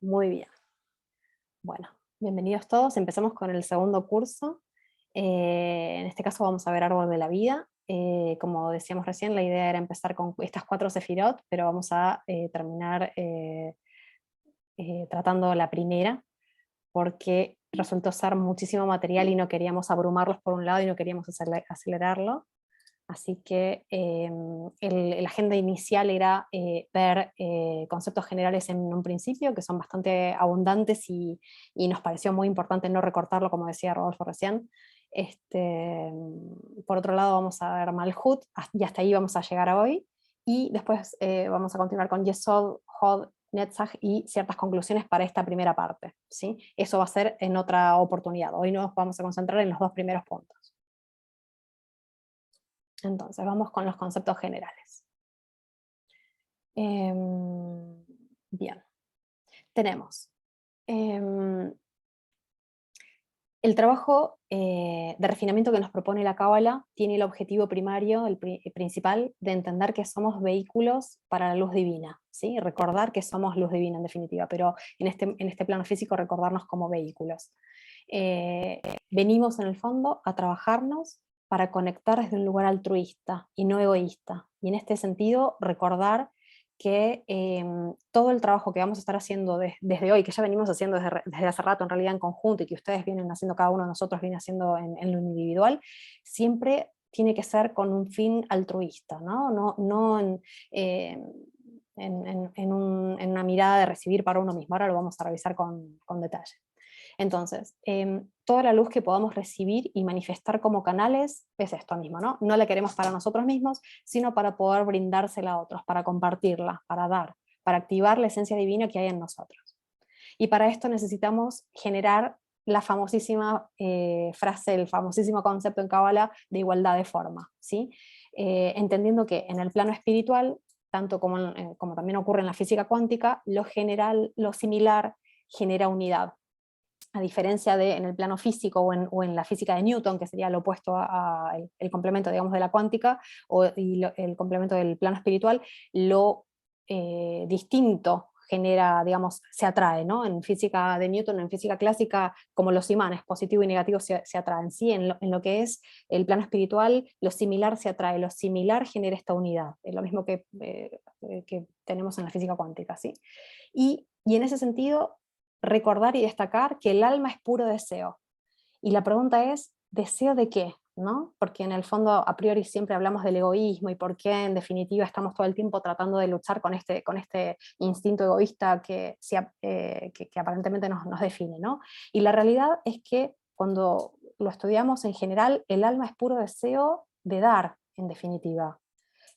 Muy bien. Bueno, bienvenidos todos. Empezamos con el segundo curso. En este caso vamos a ver Árbol de la Vida. Como decíamos recién, la idea era empezar con estas 4 sefirot, pero vamos a terminar tratando la primera, porque resultó ser muchísimo material y no queríamos abrumarlos por un lado y no queríamos acelerarlo. Así que la agenda inicial era ver conceptos generales en un principio, que son bastante abundantes y nos pareció muy importante no recortarlo, como decía Rodolfo recién. Por otro lado vamos a ver Malhut, y hasta ahí vamos a llegar a hoy. Y después vamos a continuar con Yesod, Hod, Netzach y ciertas conclusiones para esta primera parte, ¿sí? Eso va a ser en otra oportunidad. Hoy nos vamos a concentrar en los 2 primeros puntos. Entonces, vamos con los conceptos generales. Bien, tenemos el trabajo de refinamiento que nos propone la Cábala tiene el objetivo primario, el principal, de entender que somos vehículos para la luz divina, ¿sí? Recordar que somos luz divina en definitiva, pero en este plano físico recordarnos como vehículos. Venimos en el fondo a trabajarnos para conectar desde un lugar altruista y no egoísta. Y en este sentido, recordar que todo el trabajo que vamos a estar haciendo desde hoy, que ya venimos haciendo desde hace rato en realidad en conjunto y que ustedes vienen haciendo, cada uno de nosotros viene haciendo en lo individual, siempre tiene que ser con un fin altruista, ¿no? No en una mirada de recibir para uno mismo. Ahora lo vamos a revisar con detalle. Entonces, toda la luz que podamos recibir y manifestar como canales es esto mismo, ¿no? No la queremos para nosotros mismos, sino para poder brindársela a otros, para compartirla, para dar, para activar la esencia divina que hay en nosotros. Y para esto necesitamos generar la famosísima frase, el famosísimo concepto en Cábala de igualdad de forma, ¿sí? Entendiendo que en el plano espiritual, tanto como también ocurre en la física cuántica, lo general, lo similar genera unidad, a diferencia de en el plano físico o en la física de Newton, que sería lo opuesto el complemento, digamos, de la cuántica, el complemento del plano espiritual, lo distinto genera, digamos, se atrae, ¿no? En física de Newton, en física clásica, como los imanes, positivo y negativo se atraen, ¿sí? En lo que es el plano espiritual, lo similar se atrae, lo similar genera esta unidad, es lo mismo que tenemos en la física cuántica, ¿sí? Y en ese sentido, recordar y destacar que el alma es puro deseo. Y la pregunta es, ¿deseo de qué? ¿No? Porque en el fondo a priori siempre hablamos del egoísmo y por qué en definitiva estamos todo el tiempo tratando de luchar con este instinto egoísta que aparentemente nos define, ¿no? Y la realidad es que cuando lo estudiamos en general, el alma es puro deseo de dar, en definitiva.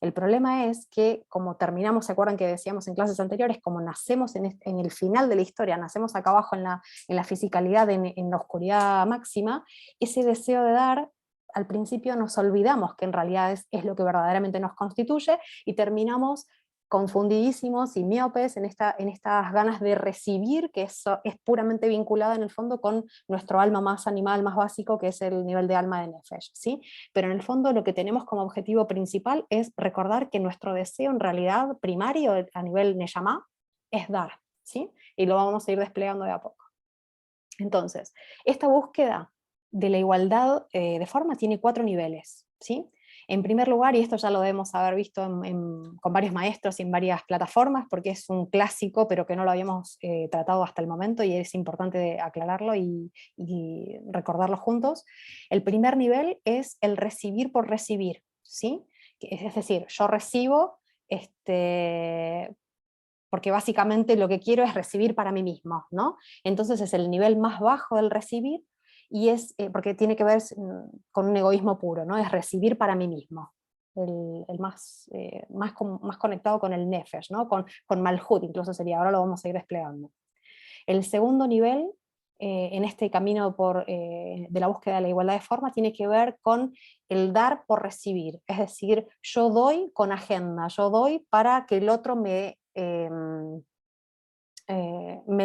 El problema es que, como terminamos, ¿se acuerdan que decíamos en clases anteriores? Como nacemos en el final de la historia, nacemos acá abajo en la fisicalidad, en la oscuridad máxima, ese deseo de dar, al principio nos olvidamos que en realidad es lo que verdaderamente nos constituye y terminamos confundidísimos y miopes en estas ganas de recibir, que eso es puramente vinculada en el fondo con nuestro alma más animal, más básico, que es el nivel de alma de Nefesh, ¿sí? Pero en el fondo lo que tenemos como objetivo principal es recordar que nuestro deseo en realidad primario a nivel Neyamá es dar, ¿sí? Y lo vamos a ir desplegando de a poco. Entonces, esta búsqueda de la igualdad de forma tiene 4 niveles, ¿sí? En primer lugar, y esto ya lo debemos haber visto con varios maestros y en varias plataformas, porque es un clásico, pero que no lo habíamos tratado hasta el momento y es importante aclararlo y recordarlo juntos. El primer nivel es el recibir por recibir, ¿sí? Es decir, yo recibo porque básicamente lo que quiero es recibir para mí mismo, ¿no? Entonces es el nivel más bajo del recibir y es, porque tiene que ver con un egoísmo puro, ¿no? Es recibir para mí mismo, el más conectado con el nefesh, ¿no? Con Malhut incluso sería, ahora lo vamos a ir desplegando. El segundo nivel, en este camino de la búsqueda de la igualdad de forma, tiene que ver con el dar por recibir, es decir, yo doy con agenda, yo doy para que el otro me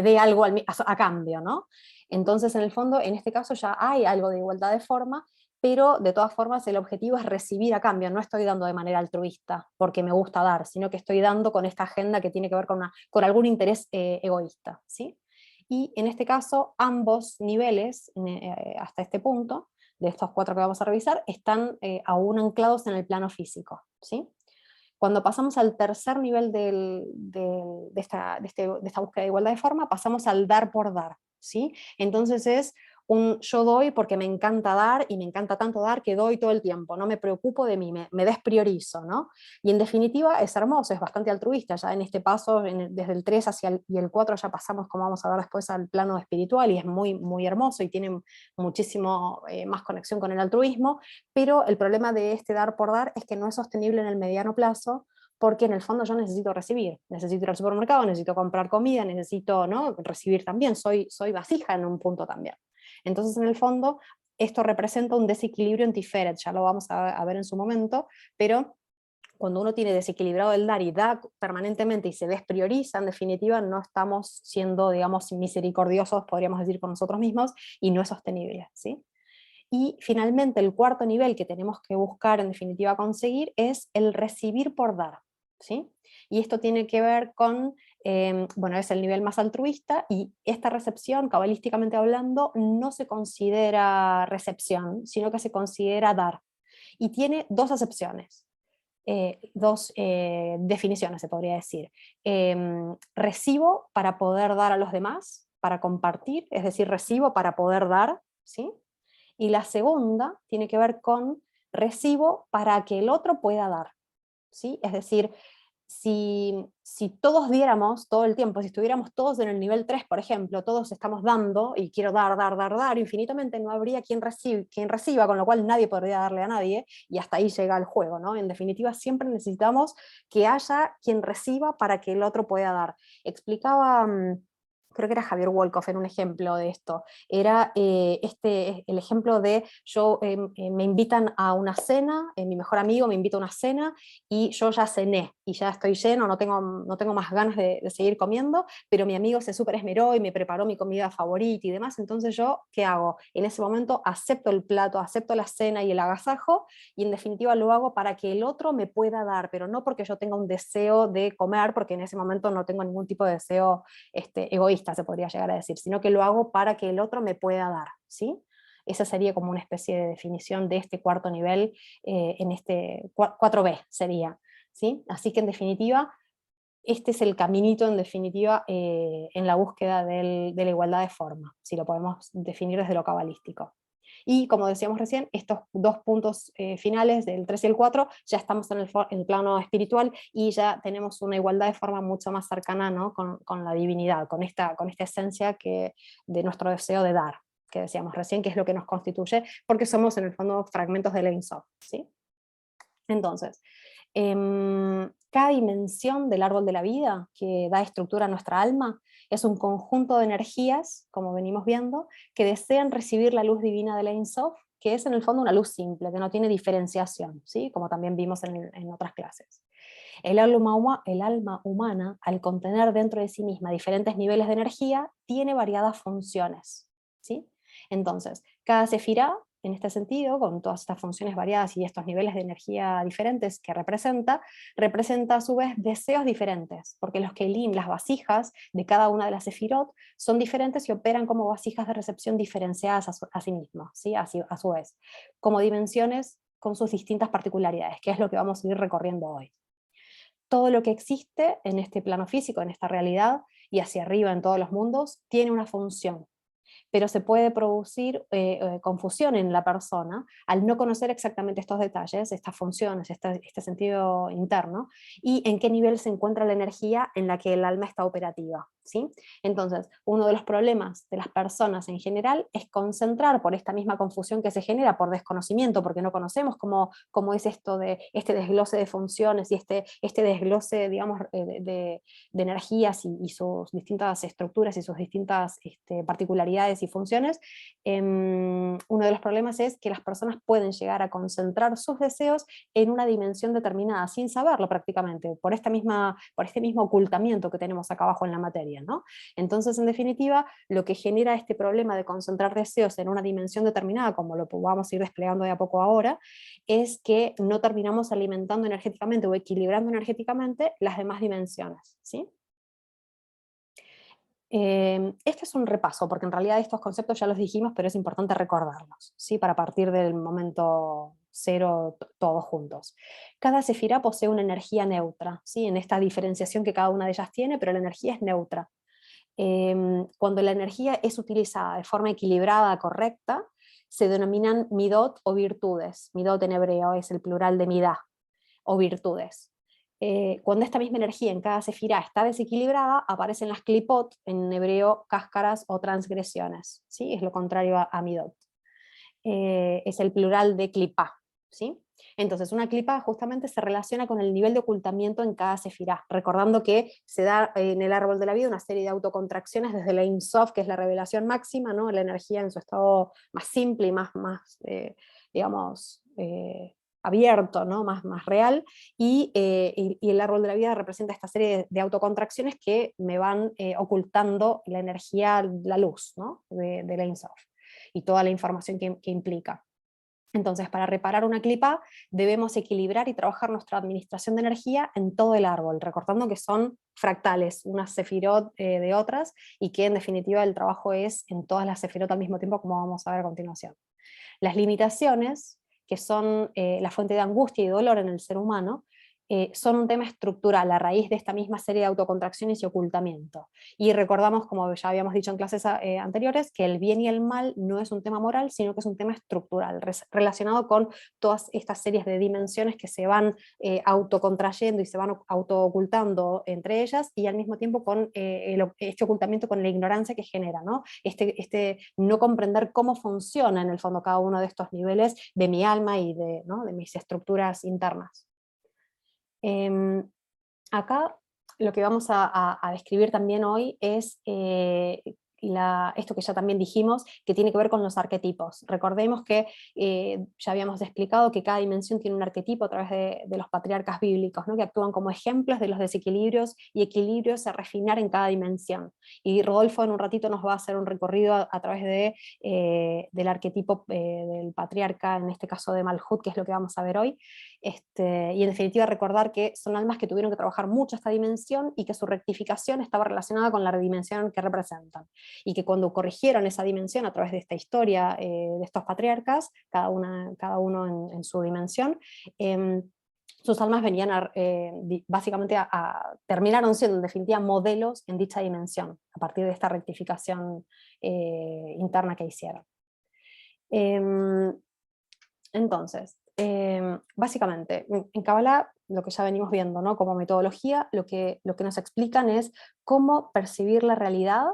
dé algo a cambio, ¿no? Entonces, en el fondo, en este caso ya hay algo de igualdad de forma, pero de todas formas el objetivo es recibir a cambio, no estoy dando de manera altruista porque me gusta dar, sino que estoy dando con esta agenda que tiene que ver con algún interés egoísta, ¿sí? Y en este caso ambos niveles, hasta este punto, de estos 4 que vamos a revisar, están aún anclados en el plano físico, ¿sí? Cuando pasamos al tercer nivel de esta búsqueda de igualdad de forma, pasamos al dar por dar, ¿sí? Entonces es yo doy porque me encanta dar, y me encanta tanto dar que doy todo el tiempo, no me preocupo de mí, me despriorizo, ¿no? Y en definitiva es hermoso, es bastante altruista, ya en este paso, desde el 3 y el 4 ya pasamos, como vamos a ver después, al plano espiritual, y es muy, muy hermoso, y tiene muchísimo más conexión con el altruismo, pero el problema de este dar por dar es que no es sostenible en el mediano plazo, porque en el fondo yo necesito recibir, necesito ir al supermercado, necesito comprar comida, necesito, ¿no?, recibir también, soy vasija en un punto también. Entonces en el fondo esto representa un desequilibrio en Tiferet, ya lo vamos a ver en su momento, pero cuando uno tiene desequilibrado el dar y da permanentemente y se desprioriza, en definitiva no estamos siendo, digamos, misericordiosos, podríamos decir, con nosotros mismos, y no es sostenible, ¿sí? Y finalmente el cuarto nivel que tenemos que buscar en definitiva conseguir es el recibir por dar, ¿sí? Y esto tiene que ver con, bueno, es el nivel más altruista, y esta recepción, cabalísticamente hablando, no se considera recepción, sino que se considera dar. Y tiene dos acepciones, dos definiciones se podría decir. Recibo para poder dar a los demás, para compartir, es decir, recibo para poder dar, ¿sí? Y la segunda tiene que ver con recibo para que el otro pueda dar, ¿sí? Es decir, si todos diéramos todo el tiempo, si estuviéramos todos en el nivel 3, por ejemplo, todos estamos dando, y quiero dar, dar, dar, dar, infinitamente, no habría quien reciba, con lo cual nadie podría darle a nadie, y hasta ahí llega el juego, ¿no? En definitiva, siempre necesitamos que haya quien reciba para que el otro pueda dar. Explicaba... creo que era Javier Wolkoff en un ejemplo de esto, era el ejemplo de me invitan a una cena, mi mejor amigo me invita a una cena, y yo ya cené, y ya estoy lleno, no tengo más ganas de seguir comiendo, pero mi amigo se súper esmeró y me preparó mi comida favorita y demás, entonces yo, ¿qué hago? En ese momento acepto el plato, acepto la cena y el agasajo, y en definitiva lo hago para que el otro me pueda dar, pero no porque yo tenga un deseo de comer, porque en ese momento no tengo ningún tipo de deseo egoísta, se podría llegar a decir, sino que lo hago para que el otro me pueda dar, ¿sí? Esa sería como una especie de definición de este cuarto nivel, en este 4B sería, ¿sí? Así que en definitiva, este es el caminito en definitiva en la búsqueda de la igualdad de forma, si lo podemos definir desde lo cabalístico. Y como decíamos recién, estos dos puntos finales del 3 y el 4, ya estamos en el plano espiritual, y ya tenemos una igualdad de forma mucho más cercana, ¿no?, con la divinidad, con esta esencia de nuestro deseo de dar, que decíamos recién, que es lo que nos constituye, porque somos en el fondo fragmentos del Ein Sof, ¿sí? Entonces, cada dimensión del árbol de la vida que da estructura a nuestra alma es un conjunto de energías, como venimos viendo, que desean recibir la luz divina del Ein Sof, que es en el fondo una luz simple, que no tiene diferenciación, ¿sí?, como también vimos en otras clases. El alma humana, al contener dentro de sí misma diferentes niveles de energía, tiene variadas funciones, ¿sí? Entonces, cada sefirá, en este sentido, con todas estas funciones variadas y estos niveles de energía diferentes que representa a su vez deseos diferentes, porque los kelim, las vasijas de cada una de las sefirot, son diferentes y operan como vasijas de recepción diferenciadas a sí mismas, ¿sí?, a su vez, como dimensiones con sus distintas particularidades, que es lo que vamos a ir recorriendo hoy. Todo lo que existe en este plano físico, en esta realidad, y hacia arriba en todos los mundos, tiene una función, pero se puede producir confusión en la persona al no conocer exactamente estos detalles, estas funciones, este sentido interno, y en qué nivel se encuentra la energía en la que el alma está operativa, ¿sí? Entonces, uno de los problemas de las personas en general es concentrar, por esta misma confusión que se genera por desconocimiento, porque no conocemos cómo es esto de este desglose de funciones y este desglose, digamos, de energías y sus distintas estructuras y sus distintas particularidades cualidades y funciones, uno de los problemas es que las personas pueden llegar a concentrar sus deseos en una dimensión determinada, sin saberlo prácticamente, por este mismo ocultamiento que tenemos acá abajo en la materia, ¿no? Entonces, en definitiva, lo que genera este problema de concentrar deseos en una dimensión determinada, como lo vamos a ir desplegando de a poco ahora, es que no terminamos alimentando energéticamente o equilibrando energéticamente las demás dimensiones, ¿sí? Este es un repaso, porque en realidad estos conceptos ya los dijimos, pero es importante recordarlos, ¿sí? Para partir del momento cero todos juntos. Cada sefirá posee una energía neutra, ¿sí? En esta diferenciación que cada una de ellas tiene, pero la energía es neutra. Cuando la energía es utilizada de forma equilibrada, correcta, se denominan midot o virtudes. Midot en hebreo es el plural de midá, o virtudes. Cuando esta misma energía en cada sefirá está desequilibrada, aparecen las klipot, en hebreo cáscaras o transgresiones, ¿sí? Es lo contrario a midot. Es el plural de klipá, ¿sí? Entonces, una clipa justamente se relaciona con el nivel de ocultamiento en cada sefirá, recordando que se da en el árbol de la vida una serie de autocontracciones desde la Ein Sof, que es la revelación máxima, ¿no? La energía en su estado más simple y más digamos, abierto, ¿no? Más real, y el árbol de la vida representa esta serie de autocontracciones que me van ocultando la energía, la luz, ¿no? de la Ein Sof, y toda la información que implica. Entonces, para reparar una clipa, debemos equilibrar y trabajar nuestra administración de energía en todo el árbol, recordando que son fractales, unas sefirot de otras, y que en definitiva el trabajo es en todas las sefirot al mismo tiempo, como vamos a ver a continuación. Las limitaciones, que son la fuente de angustia y dolor en el ser humano, son un tema estructural a raíz de esta misma serie de autocontracciones y ocultamiento. Y recordamos, como ya habíamos dicho en clases anteriores, que el bien y el mal no es un tema moral, sino que es un tema estructural, relacionado con todas estas series de dimensiones que se van autocontrayendo y se van autoocultando entre ellas, y al mismo tiempo con este ocultamiento con la ignorancia que genera, ¿no? Este no comprender cómo funciona en el fondo cada uno de estos niveles de mi alma y ¿no? de mis estructuras internas. Acá lo que vamos a describir también hoy es esto que ya también dijimos, que tiene que ver con los arquetipos. Recordemos que ya habíamos explicado que cada dimensión tiene un arquetipo a través de los patriarcas bíblicos, ¿no? Que actúan como ejemplos de los desequilibrios y equilibrios a refinar en cada dimensión. Y Rodolfo en un ratito nos va a hacer un recorrido a través del arquetipo del patriarca, en este caso de Malhut, que es lo que vamos a ver hoy. Y en definitiva recordar que son almas que tuvieron que trabajar mucho esta dimensión y que su rectificación estaba relacionada con la dimensión que representan, y que cuando corrigieron esa dimensión a través de esta historia de estos patriarcas, cada uno en su dimensión, sus almas venían básicamente terminaron siendo en definitiva modelos en dicha dimensión, a partir de esta rectificación interna que hicieron. Entonces, básicamente, en Kabbalah, lo que ya venimos viendo, ¿no? Como metodología, lo que nos explican es cómo percibir la realidad,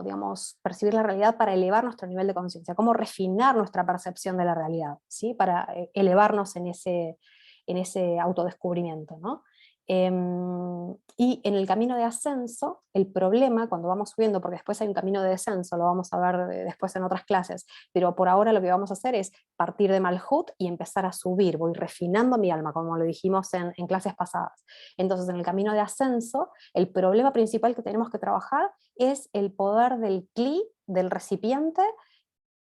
digamos, percibir la realidad para elevar nuestro nivel de conciencia, cómo refinar nuestra percepción de la realidad, ¿sí? Para elevarnos en ese autodescubrimiento, ¿no? Y en el camino de ascenso, el problema cuando vamos subiendo, porque después hay un camino de descenso, lo vamos a ver después en otras clases, pero por ahora lo que vamos a hacer es partir de Malhut y empezar a subir, voy refinando mi alma, como lo dijimos en clases pasadas. Entonces, en el camino de ascenso, el problema principal que tenemos que trabajar es el poder del Kli, del recipiente,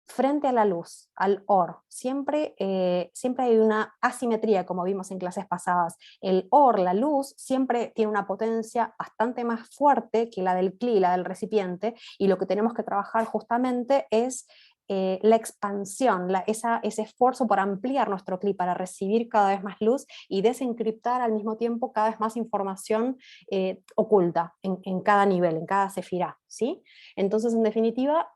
frente a la luz, al Or. Siempre hay una asimetría, como vimos en clases pasadas. El Or, la luz, siempre tiene una potencia bastante más fuerte que la del Kli, la del recipiente, y lo que tenemos que trabajar justamente es la expansión, ese esfuerzo por ampliar nuestro Kli, para recibir cada vez más luz y desencriptar al mismo tiempo cada vez más información oculta en cada nivel, en cada sefirá, ¿sí? Entonces, en definitiva,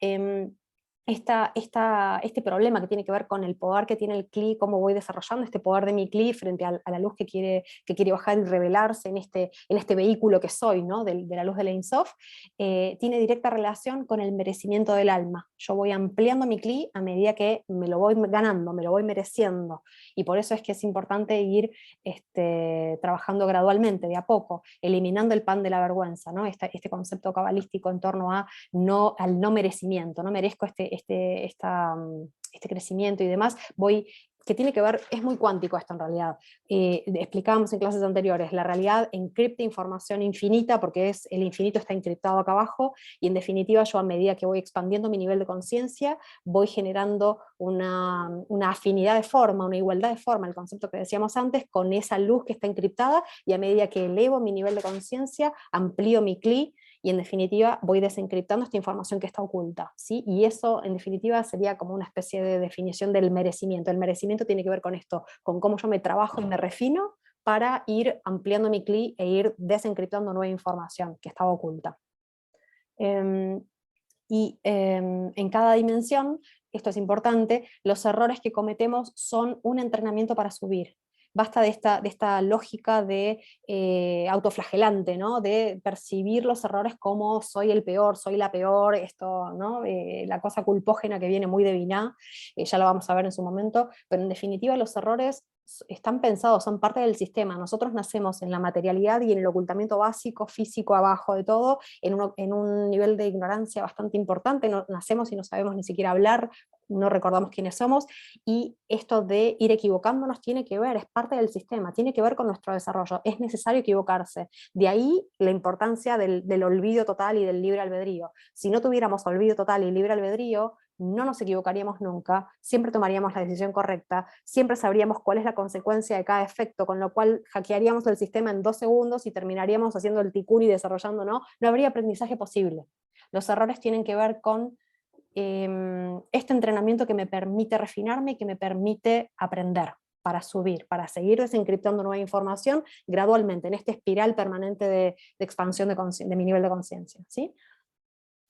este problema que tiene que ver con el poder que tiene el CLI, cómo voy desarrollando este poder de mi CLI frente a la luz que quiere bajar y revelarse en este vehículo que soy, ¿no? de la luz de la Ein Sof, tiene directa relación con el merecimiento del alma. Yo voy ampliando mi CLI a medida que me lo voy ganando, me lo voy mereciendo, y por eso es que es importante ir trabajando gradualmente, de a poco, eliminando el pan de la vergüenza, ¿no? Este concepto cabalístico en torno al no merecimiento, no merezco este crecimiento y demás, que tiene que ver, es muy cuántico esto en realidad. Explicábamos en clases anteriores, la realidad encripta información infinita, porque el infinito está encriptado acá abajo, y en definitiva yo, a medida que voy expandiendo mi nivel de conciencia, voy generando una afinidad de forma, una igualdad de forma, el concepto que decíamos antes, con esa luz que está encriptada, y a medida que elevo mi nivel de conciencia, amplío mi CLI, y en definitiva voy desencriptando esta información que está oculta, ¿sí? Y eso en definitiva sería como una especie de definición del merecimiento. El merecimiento tiene que ver con esto, con cómo yo me trabajo y me refino para ir ampliando mi CLI e ir desencriptando nueva información que estaba oculta. En cada dimensión, esto es importante, los errores que cometemos son un entrenamiento para subir. Basta de esta lógica de autoflagelante, ¿no? De percibir los errores como soy el peor, soy la peor, esto, ¿no? La cosa culpógena que viene muy de Binah, ya lo vamos a ver en su momento, pero en definitiva los errores están pensados, son parte del sistema. Nosotros nacemos en la materialidad y en el ocultamiento básico, físico, abajo de todo, en un nivel de ignorancia bastante importante. Nacemos y no sabemos ni siquiera hablar, no recordamos quiénes somos, y esto de ir equivocándonos tiene que ver, es parte del sistema, tiene que ver con nuestro desarrollo, es necesario equivocarse. De ahí la importancia del olvido total y del libre albedrío. Si no tuviéramos olvido total y libre albedrío, no nos equivocaríamos nunca, siempre tomaríamos la decisión correcta, siempre sabríamos cuál es la consecuencia de cada efecto, con lo cual hackearíamos el sistema en 2 segundos y terminaríamos haciendo el tikkun y desarrollando, no habría aprendizaje posible. Los errores tienen que ver con este entrenamiento que me permite refinarme y que me permite aprender para subir, para seguir desencriptando nueva información gradualmente, en esta espiral permanente de expansión de mi nivel de conciencia, ¿sí?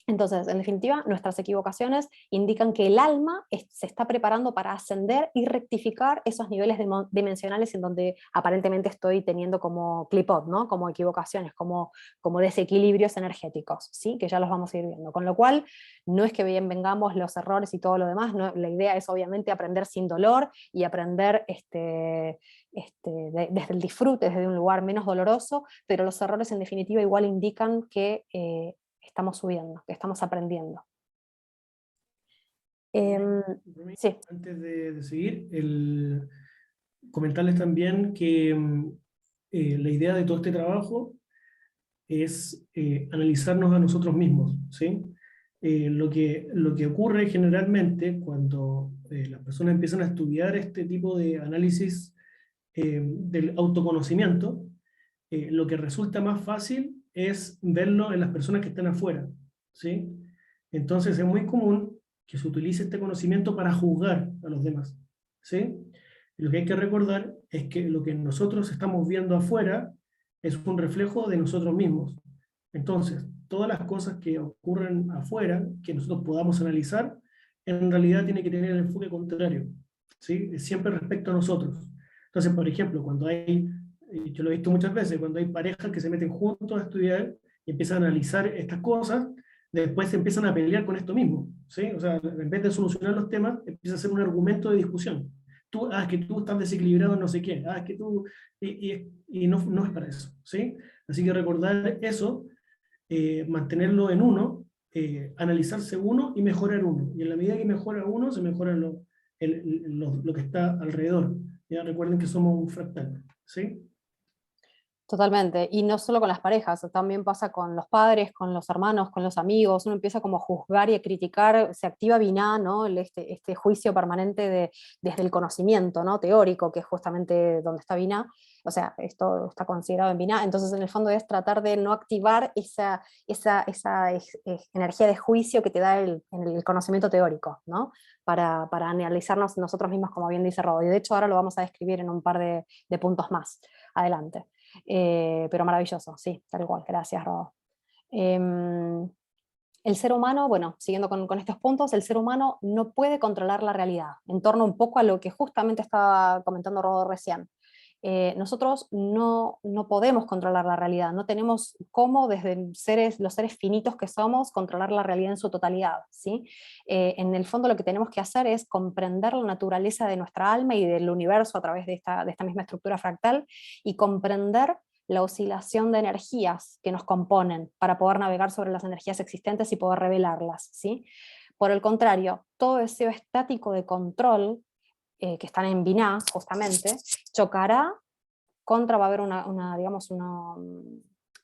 Entonces, en definitiva, nuestras equivocaciones indican que el alma se está preparando para ascender y rectificar esos niveles dimensionales en donde aparentemente estoy teniendo como clipot, ¿no? Como equivocaciones, como desequilibrios energéticos, ¿sí? Que ya los vamos a ir viendo. Con lo cual, no es que bien vengamos los errores y todo lo demás, ¿no? La idea es obviamente aprender sin dolor y aprender desde el disfrute, desde un lugar menos doloroso, pero los errores en definitiva igual indican que estamos subiendo, que estamos aprendiendo. Sí. Antes de seguir, comentarles también que la idea de todo este trabajo es analizarnos a nosotros mismos, ¿sí? Lo que ocurre generalmente cuando las personas empiezan a estudiar este tipo de análisis del autoconocimiento, lo que resulta más fácil es verlo en las personas que están afuera, ¿sí? Entonces es muy común que se utilice este conocimiento para juzgar a los demás, ¿sí? Y lo que hay que recordar es que lo que nosotros estamos viendo afuera es un reflejo de nosotros mismos. Entonces, todas las cosas que ocurren afuera, que nosotros podamos analizar, en realidad tiene que tener el enfoque contrario, ¿sí? Es siempre respecto a nosotros. Entonces, por ejemplo, cuando hay, yo lo he visto muchas veces, cuando hay parejas que se meten juntos a estudiar y empiezan a analizar estas cosas, después se empiezan a pelear con esto mismo, ¿sí? O sea, en vez de solucionar los temas, empieza a ser un argumento de discusión. Es que tú estás desequilibrado en no sé qué, es que tú, y no es para eso, ¿sí? Así que recordar eso, mantenerlo en uno, analizarse uno y mejorar uno. Y en la medida que mejora uno, se mejora lo que está alrededor. Ya recuerden que somos un fractal, ¿sí? Totalmente, y no solo con las parejas, también pasa con los padres, con los hermanos, con los amigos. Uno empieza como a juzgar y a criticar, se activa Binah, ¿no? Este juicio permanente desde el conocimiento, ¿no? Teórico, que es justamente donde está Binah. O sea, esto está considerado en Binah. Entonces, en el fondo es tratar de no activar esa energía de juicio que te da el conocimiento teórico, ¿no? Para analizarnos nosotros mismos, como bien dice Rob. Y de hecho ahora lo vamos a describir en un par de puntos más adelante. Pero maravilloso, sí, tal cual, gracias, Rob. el ser humano, bueno, siguiendo con estos puntos, el ser humano no puede controlar la realidad, en torno un poco a lo que justamente estaba comentando Rodo recién. Nosotros no podemos controlar la realidad, no tenemos cómo desde los seres finitos que somos controlar la realidad en su totalidad, ¿sí? En el fondo lo que tenemos que hacer es comprender la naturaleza de nuestra alma y del universo a través de esta misma estructura fractal, y comprender la oscilación de energías que nos componen para poder navegar sobre las energías existentes y poder revelarlas, ¿sí? Por el contrario, todo deseo estático de control, que están en Binah, justamente, chocará contra, va a haber digamos,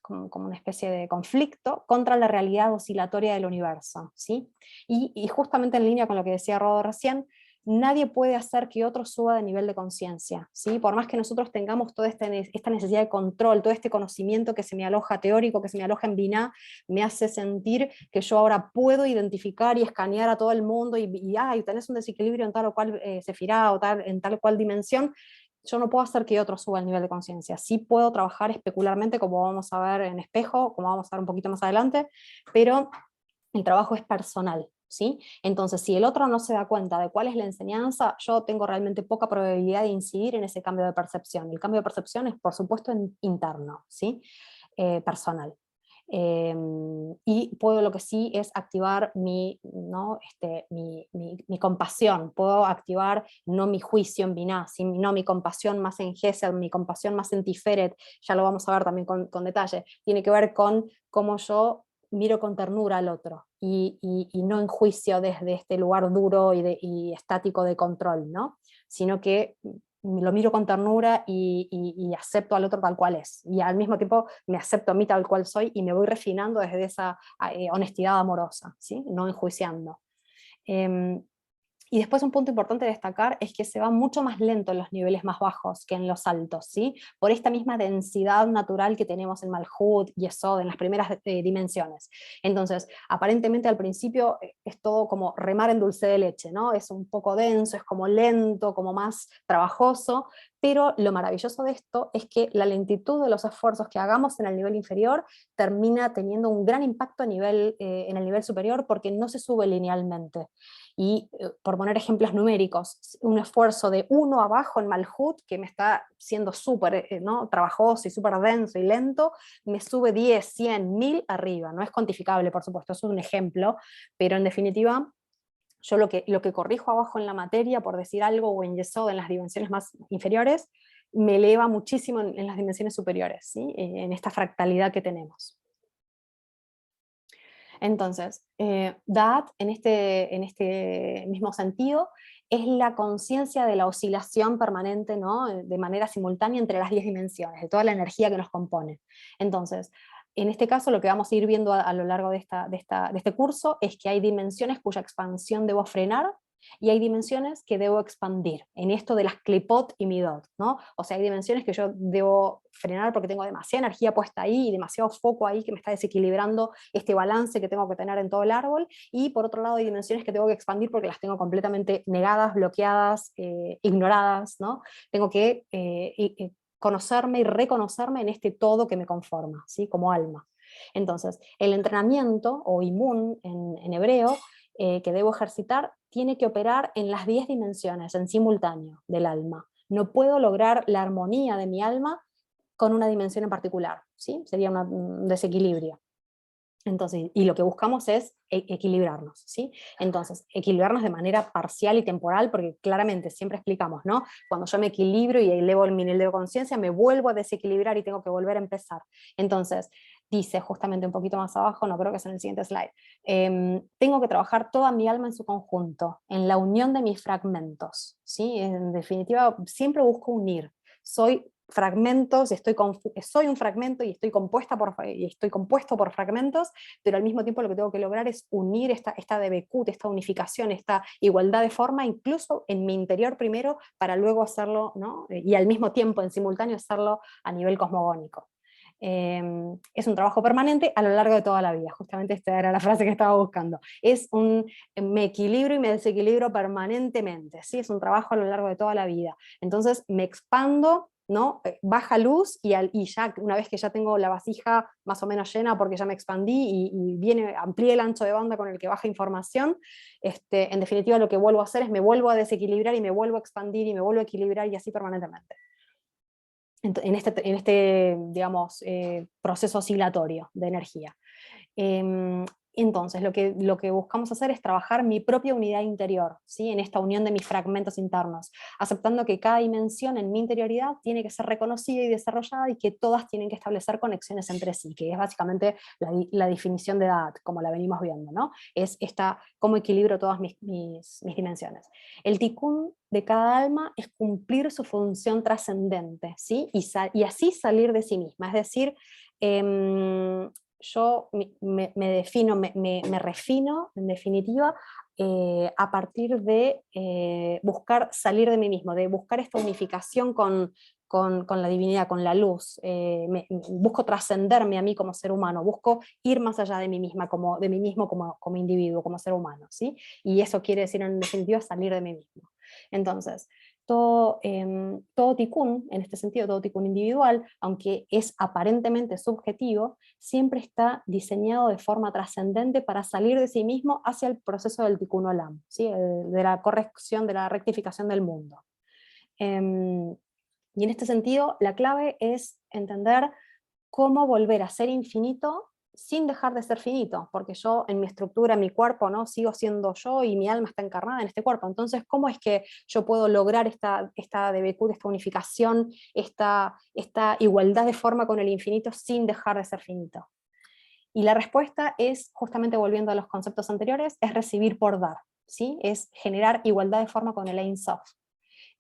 como una especie de conflicto contra la realidad oscilatoria del universo, ¿sí? Y justamente en línea con lo que decía Rodo recién, nadie puede hacer que otro suba de nivel de conciencia, ¿sí? Por más que nosotros tengamos toda esta necesidad de control, todo este conocimiento que se me aloja teórico, que se me aloja en Binah, me hace sentir que yo ahora puedo identificar y escanear a todo el mundo y tenés un desequilibrio en tal o cual sefirá o en tal o cual dimensión. Yo no puedo hacer que otro suba el nivel de conciencia. Sí puedo trabajar especularmente, como vamos a ver en espejo, como vamos a ver un poquito más adelante, pero el trabajo es personal, ¿sí? Entonces, si el otro no se da cuenta de cuál es la enseñanza, yo tengo realmente poca probabilidad de incidir en ese cambio de percepción. El cambio de percepción es, por supuesto, interno, ¿sí? Personal. Y puedo, lo que sí es activar ¿no? mi compasión, puedo activar no mi juicio en Binah, sino mi compasión más en Gesed, mi compasión más en Tiferet, ya lo vamos a ver también con detalle, tiene que ver con cómo yo miro con ternura al otro y no en juicio desde este lugar duro y estático de control, ¿no? Sino que lo miro con ternura y acepto al otro tal cual es. Y al mismo tiempo me acepto a mí tal cual soy y me voy refinando desde esa honestidad amorosa, ¿sí? No enjuiciando. Eh, y después un punto importante de destacar es que se va mucho más lento en los niveles más bajos que en los altos, ¿sí? Por esta misma densidad natural que tenemos en Malhut y Esod, en las primeras dimensiones. Entonces, aparentemente al principio es todo como remar en dulce de leche, ¿no? Es un poco denso, es como lento, como más trabajoso, pero lo maravilloso de esto es que la lentitud de los esfuerzos que hagamos en el nivel inferior termina teniendo un gran impacto en el nivel superior, porque no se sube linealmente. Y por poner ejemplos numéricos, un esfuerzo de 1 abajo en Malhut, que me está siendo súper ¿no? trabajoso y súper denso y lento, me sube 10, 100, 1000 arriba. No es cuantificable, por supuesto, eso es un ejemplo, pero en definitiva, yo lo que corrijo abajo en la materia, por decir algo, o en Yesod, en las dimensiones más inferiores, me eleva muchísimo en las dimensiones superiores, ¿sí? En esta fractalidad que tenemos. Entonces, Da'at en este mismo sentido es la conciencia de la oscilación permanente, ¿no? De manera simultánea entre las 10 dimensiones, de toda la energía que nos compone. Entonces, en este caso lo que vamos a ir viendo a lo largo de este curso es que hay dimensiones cuya expansión debo frenar, y hay dimensiones que debo expandir, en esto de las Klipot y Midot, ¿no? O sea, hay dimensiones que yo debo frenar porque tengo demasiada energía puesta ahí y demasiado foco ahí que me está desequilibrando este balance que tengo que tener en todo el árbol, y por otro lado hay dimensiones que tengo que expandir porque las tengo completamente negadas, bloqueadas, ignoradas, ¿no? Tengo que conocerme y reconocerme en este todo que me conforma, ¿sí? Como alma. Entonces, el entrenamiento, o imun en hebreo, que debo ejercitar, tiene que operar en las 10 dimensiones en simultáneo del alma. No puedo lograr la armonía de mi alma con una dimensión en particular, ¿sí? Sería un desequilibrio. Entonces, y lo que buscamos es equilibrarnos, ¿sí? Entonces, equilibrarnos de manera parcial y temporal, porque claramente siempre explicamos, ¿no? Cuando yo me equilibro y elevo mi nivel de conciencia, me vuelvo a desequilibrar y tengo que volver a empezar. Entonces, dice justamente un poquito más abajo, no creo que es en el siguiente slide, tengo que trabajar toda mi alma en su conjunto, en la unión de mis fragmentos, ¿sí? En definitiva, siempre busco unir. Soy fragmentos, soy un fragmento y estoy compuesto por fragmentos, pero al mismo tiempo lo que tengo que lograr es unir esta debekut, esta unificación, esta igualdad de forma, incluso en mi interior primero, para luego hacerlo, ¿no? Y al mismo tiempo, en simultáneo, hacerlo a nivel cosmogónico. Es un trabajo permanente a lo largo de toda la vida, justamente esta era la frase que estaba buscando. Me equilibro y me desequilibro permanentemente, ¿sí? Es un trabajo a lo largo de toda la vida. Entonces me expando ¿no? Baja luz y ya una vez que ya tengo la vasija más o menos llena porque ya me expandí amplíe el ancho de banda con el que baja información, en definitiva lo que vuelvo a hacer es me vuelvo a desequilibrar y me vuelvo a expandir y me vuelvo a equilibrar y así permanentemente. En este digamos, proceso oscilatorio de energía. Entonces, lo que buscamos hacer es trabajar mi propia unidad interior, ¿sí? En esta unión de mis fragmentos internos, aceptando que cada dimensión en mi interioridad tiene que ser reconocida y desarrollada y que todas tienen que establecer conexiones entre sí, que es básicamente la definición de edad, como la venimos viendo, ¿no? Es cómo equilibro todas mis dimensiones. El tikkun de cada alma es cumplir su función trascendente, ¿sí? Y así salir de sí misma, es decir, yo me defino, me refino, en definitiva, a partir de buscar salir de mí mismo, de buscar esta unificación con la divinidad, con la luz. Busco trascenderme a mí como ser humano, busco ir más allá de mí misma, de mí mismo como individuo, como ser humano, ¿sí? Y eso quiere decir, en definitiva, salir de mí mismo. Entonces, todo tikkun, en este sentido, todo tikkun individual, aunque es aparentemente subjetivo, siempre está diseñado de forma trascendente para salir de sí mismo hacia el proceso del tikkun olam, ¿sí? De la corrección, de la rectificación del mundo. Y en este sentido, la clave es entender cómo volver a ser infinito sin dejar de ser finito, porque yo en mi estructura, en mi cuerpo, ¿no? Sigo siendo yo y mi alma está encarnada en este cuerpo. Entonces, ¿cómo es que yo puedo lograr esta DBQ, esta unificación, esta igualdad de forma con el infinito sin dejar de ser finito? Y la respuesta es, justamente volviendo a los conceptos anteriores, es recibir por dar, ¿sí? Es generar igualdad de forma con el Ein Sof.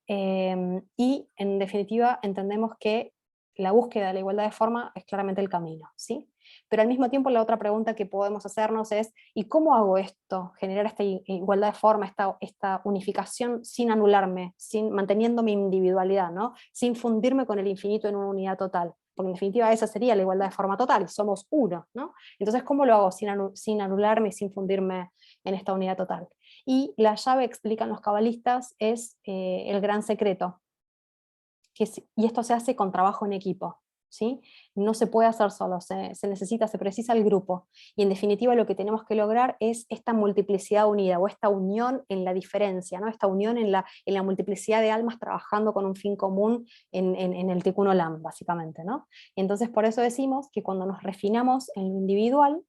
Y en definitiva entendemos que la búsqueda de la igualdad de forma es claramente el camino, ¿sí? Pero al mismo tiempo la otra pregunta que podemos hacernos es, ¿y cómo hago esto? Generar esta igualdad de forma, esta unificación sin anularme, manteniendo mi individualidad, ¿no? Sin fundirme con el infinito en una unidad total. Porque en definitiva esa sería la igualdad de forma total, somos uno, ¿no? Entonces, ¿cómo lo hago sin anularme y sin fundirme en esta unidad total? Y la llave, explican los cabalistas, es el gran secreto. Y esto se hace con trabajo en equipo, ¿sí? No se puede hacer solo, se precisa el grupo. Y en definitiva lo que tenemos que lograr es esta multiplicidad unida, o esta unión en la diferencia, ¿no? Esta unión en la multiplicidad de almas trabajando con un fin común en el Tikkun Olam, básicamente, ¿no? Y entonces por eso decimos que cuando nos refinamos en lo individual,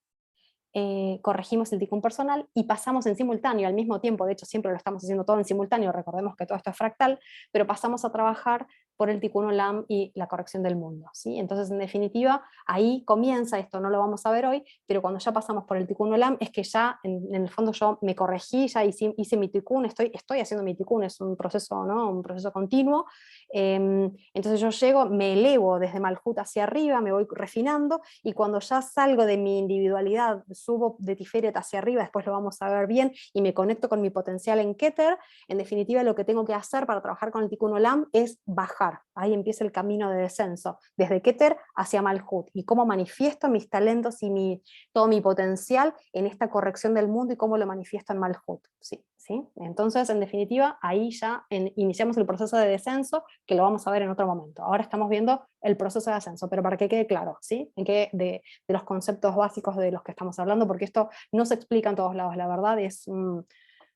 corregimos el tikkun personal y pasamos en simultáneo, al mismo tiempo, de hecho siempre lo estamos haciendo todo en simultáneo, recordemos que todo esto es fractal, pero pasamos a trabajar por el tikkun olam y la corrección del mundo, ¿sí? Entonces, en definitiva, ahí comienza, esto no lo vamos a ver hoy, pero cuando ya pasamos por el tikkun olam, es que ya, en el fondo yo me corregí, ya hice mi tikkun, estoy haciendo mi tikkun, es un proceso, ¿no? Un proceso continuo. Entonces yo llego, me elevo desde Malhut hacia arriba, me voy refinando, y cuando ya salgo de mi individualidad, subo de Tiferet hacia arriba, después lo vamos a ver bien, y me conecto con mi potencial en Keter, en definitiva lo que tengo que hacer para trabajar con el Tikkun Olam es bajar. Ahí empieza el camino de descenso, desde Keter hacia Malhut, y cómo manifiesto mis talentos y todo mi potencial en esta corrección del mundo y cómo lo manifiesto en Malhut. ¿Sí? ¿Sí? Entonces, en definitiva, ahí ya iniciamos el proceso de descenso, que lo vamos a ver en otro momento. Ahora estamos viendo el proceso de ascenso, pero para que quede claro, ¿sí? De los conceptos básicos de los que estamos hablando, porque esto no se explica en todos lados, la verdad es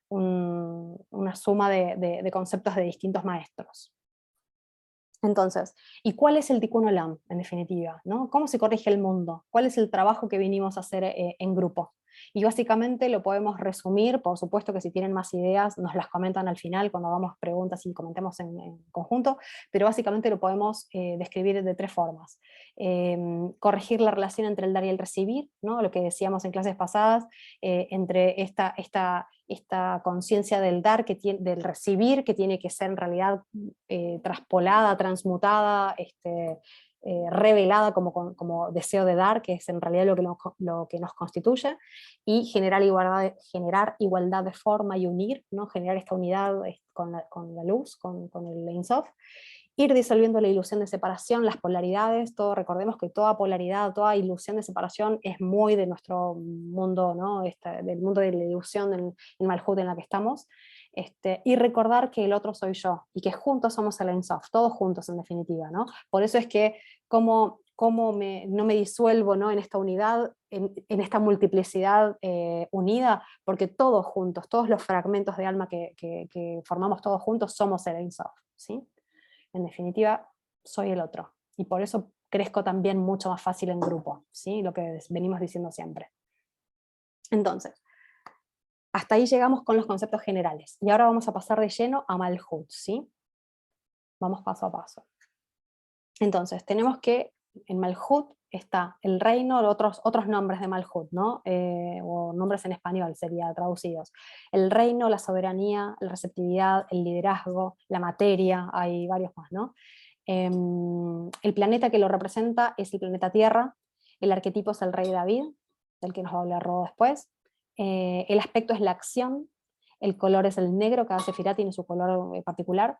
una suma de conceptos de distintos maestros. Entonces, ¿y cuál es el Tikkun Olam, en definitiva? ¿No? ¿Cómo se corrige el mundo? ¿Cuál es el trabajo que vinimos a hacer en grupo? Y básicamente lo podemos resumir, por supuesto que si tienen más ideas nos las comentan al final cuando hagamos preguntas y comentemos en conjunto, pero básicamente lo podemos describir de tres formas. Corregir la relación entre el dar y el recibir, ¿no? Lo que decíamos en clases pasadas, entre esta conciencia del dar, del recibir, que tiene que ser en realidad traspolada, transmutada, revelada como deseo de dar, que es en realidad lo que nos constituye, y generar igualdad de forma y unir, ¿no? Generar esta unidad con la luz, con el Ein Sof, ir disolviendo la ilusión de separación, las polaridades, recordemos que toda polaridad, toda ilusión de separación es muy de nuestro mundo, ¿no? Del mundo de la ilusión en Malhut en la que estamos. Y recordar que el otro soy yo, y que juntos somos el Ein Sof, todos juntos en definitiva, ¿no? Por eso es que no me disuelvo, ¿no?, en esta unidad, en esta multiplicidad unida, porque todos juntos, todos los fragmentos de alma que formamos todos juntos, somos el Ein Sof, ¿sí? En definitiva, soy el otro, y por eso crezco también mucho más fácil en grupo, ¿sí? Lo que venimos diciendo siempre. Entonces, hasta ahí llegamos con los conceptos generales, y ahora vamos a pasar de lleno a Malhut, ¿sí? Vamos paso a paso. Entonces, tenemos que en Malhut está el reino, otros nombres de Malhut, ¿no? O nombres en español sería traducidos. El reino, la soberanía, la receptividad, el liderazgo, la materia, hay varios más, ¿no? El planeta que lo representa es el planeta Tierra, el arquetipo es el rey David, del que nos va a hablar Rodo después. El aspecto es la acción, el color es el negro, cada sefirá tiene su color particular,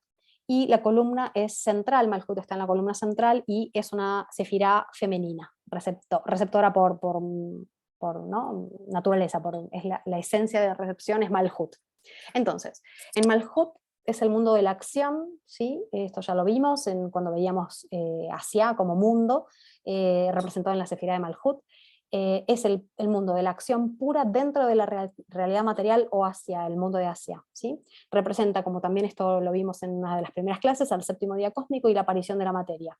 y la columna es central, Malhut está en la columna central, y es una sefirá femenina, receptora por ¿no?, naturaleza, es la esencia de recepción es Malhut. Entonces, en Malhut es el mundo de la acción, ¿sí? Esto ya lo vimos cuando veíamos Asia como mundo, representado en la sefirá de Malhut. Es el mundo de la acción pura dentro de la realidad material o hacia el mundo de Asia, ¿sí? Representa, como también esto lo vimos en una de las primeras clases, al séptimo día cósmico y la aparición de la materia.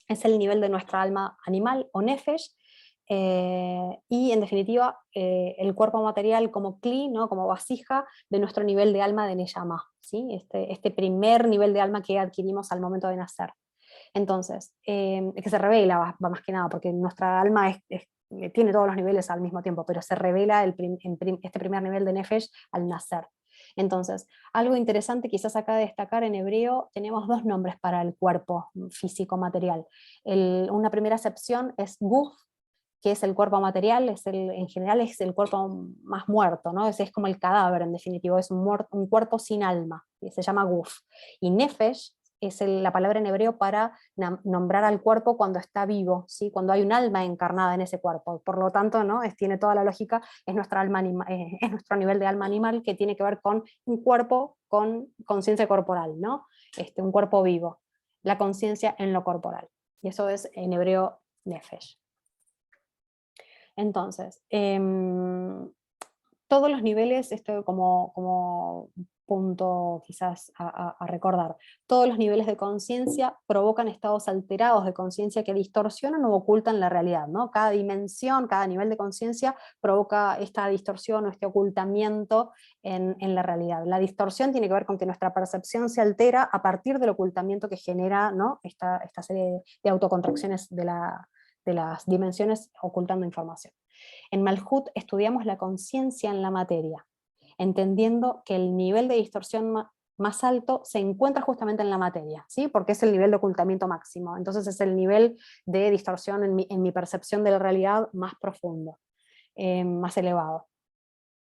Es el nivel de nuestra alma animal o nefesh, y en definitiva el cuerpo material como kli, ¿no?, como vasija de nuestro nivel de alma de neyama, ¿sí? Este primer nivel de alma que adquirimos al momento de nacer. Entonces, que se revela, va más que nada, porque nuestra alma tiene todos los niveles al mismo tiempo, pero se revela este primer nivel de nefesh al nacer. Entonces, algo interesante quizás acá de destacar, en hebreo tenemos dos nombres para el cuerpo físico material. Una primera acepción es guf, que es el cuerpo material, en general es el cuerpo más muerto, ¿no? Es como el cadáver en definitivo, es un cuerpo sin alma, y se llama guf. Y nefesh es la palabra en hebreo para nombrar al cuerpo cuando está vivo, ¿sí? Cuando hay un alma encarnada en ese cuerpo. Por lo tanto, ¿no?, tiene toda la lógica, es nuestro nivel de alma animal, que tiene que ver con un cuerpo con conciencia corporal, ¿no? Un cuerpo vivo, la conciencia en lo corporal. Y eso es en hebreo nefesh. Entonces, todos los niveles, esto como punto quizás a recordar, todos los niveles de conciencia provocan estados alterados de conciencia que distorsionan o ocultan la realidad, ¿no? Cada dimensión, cada nivel de conciencia provoca esta distorsión o este ocultamiento en la realidad. La distorsión tiene que ver con que nuestra percepción se altera a partir del ocultamiento que genera, ¿no?, esta serie de autocontracciones de las dimensiones ocultando información. En Malhut estudiamos la conciencia en la materia, entendiendo que el nivel de distorsión más alto se encuentra justamente en la materia, ¿sí? Porque es el nivel de ocultamiento máximo, entonces es el nivel de distorsión en mi percepción de la realidad más profundo, más elevado.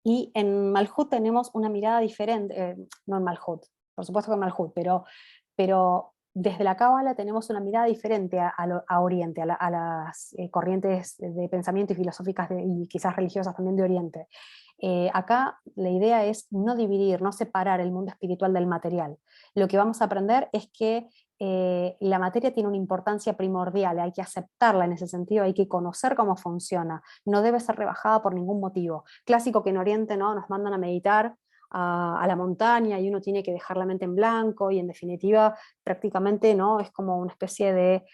Y en Malhut tenemos una mirada diferente, no en Malhut, por supuesto que en Malhut, pero desde la Cábala tenemos una mirada diferente a Oriente, a las corrientes de pensamiento y filosóficas y quizás religiosas también de Oriente. Acá la idea es no dividir, no separar el mundo espiritual del material. Lo que vamos a aprender es que la materia tiene una importancia primordial, hay que aceptarla en ese sentido, hay que conocer cómo funciona, no debe ser rebajada por ningún motivo. Clásico que en Oriente, ¿no?, nos mandan a meditar a la montaña y uno tiene que dejar la mente en blanco, y en definitiva prácticamente, ¿no?, es como una especie de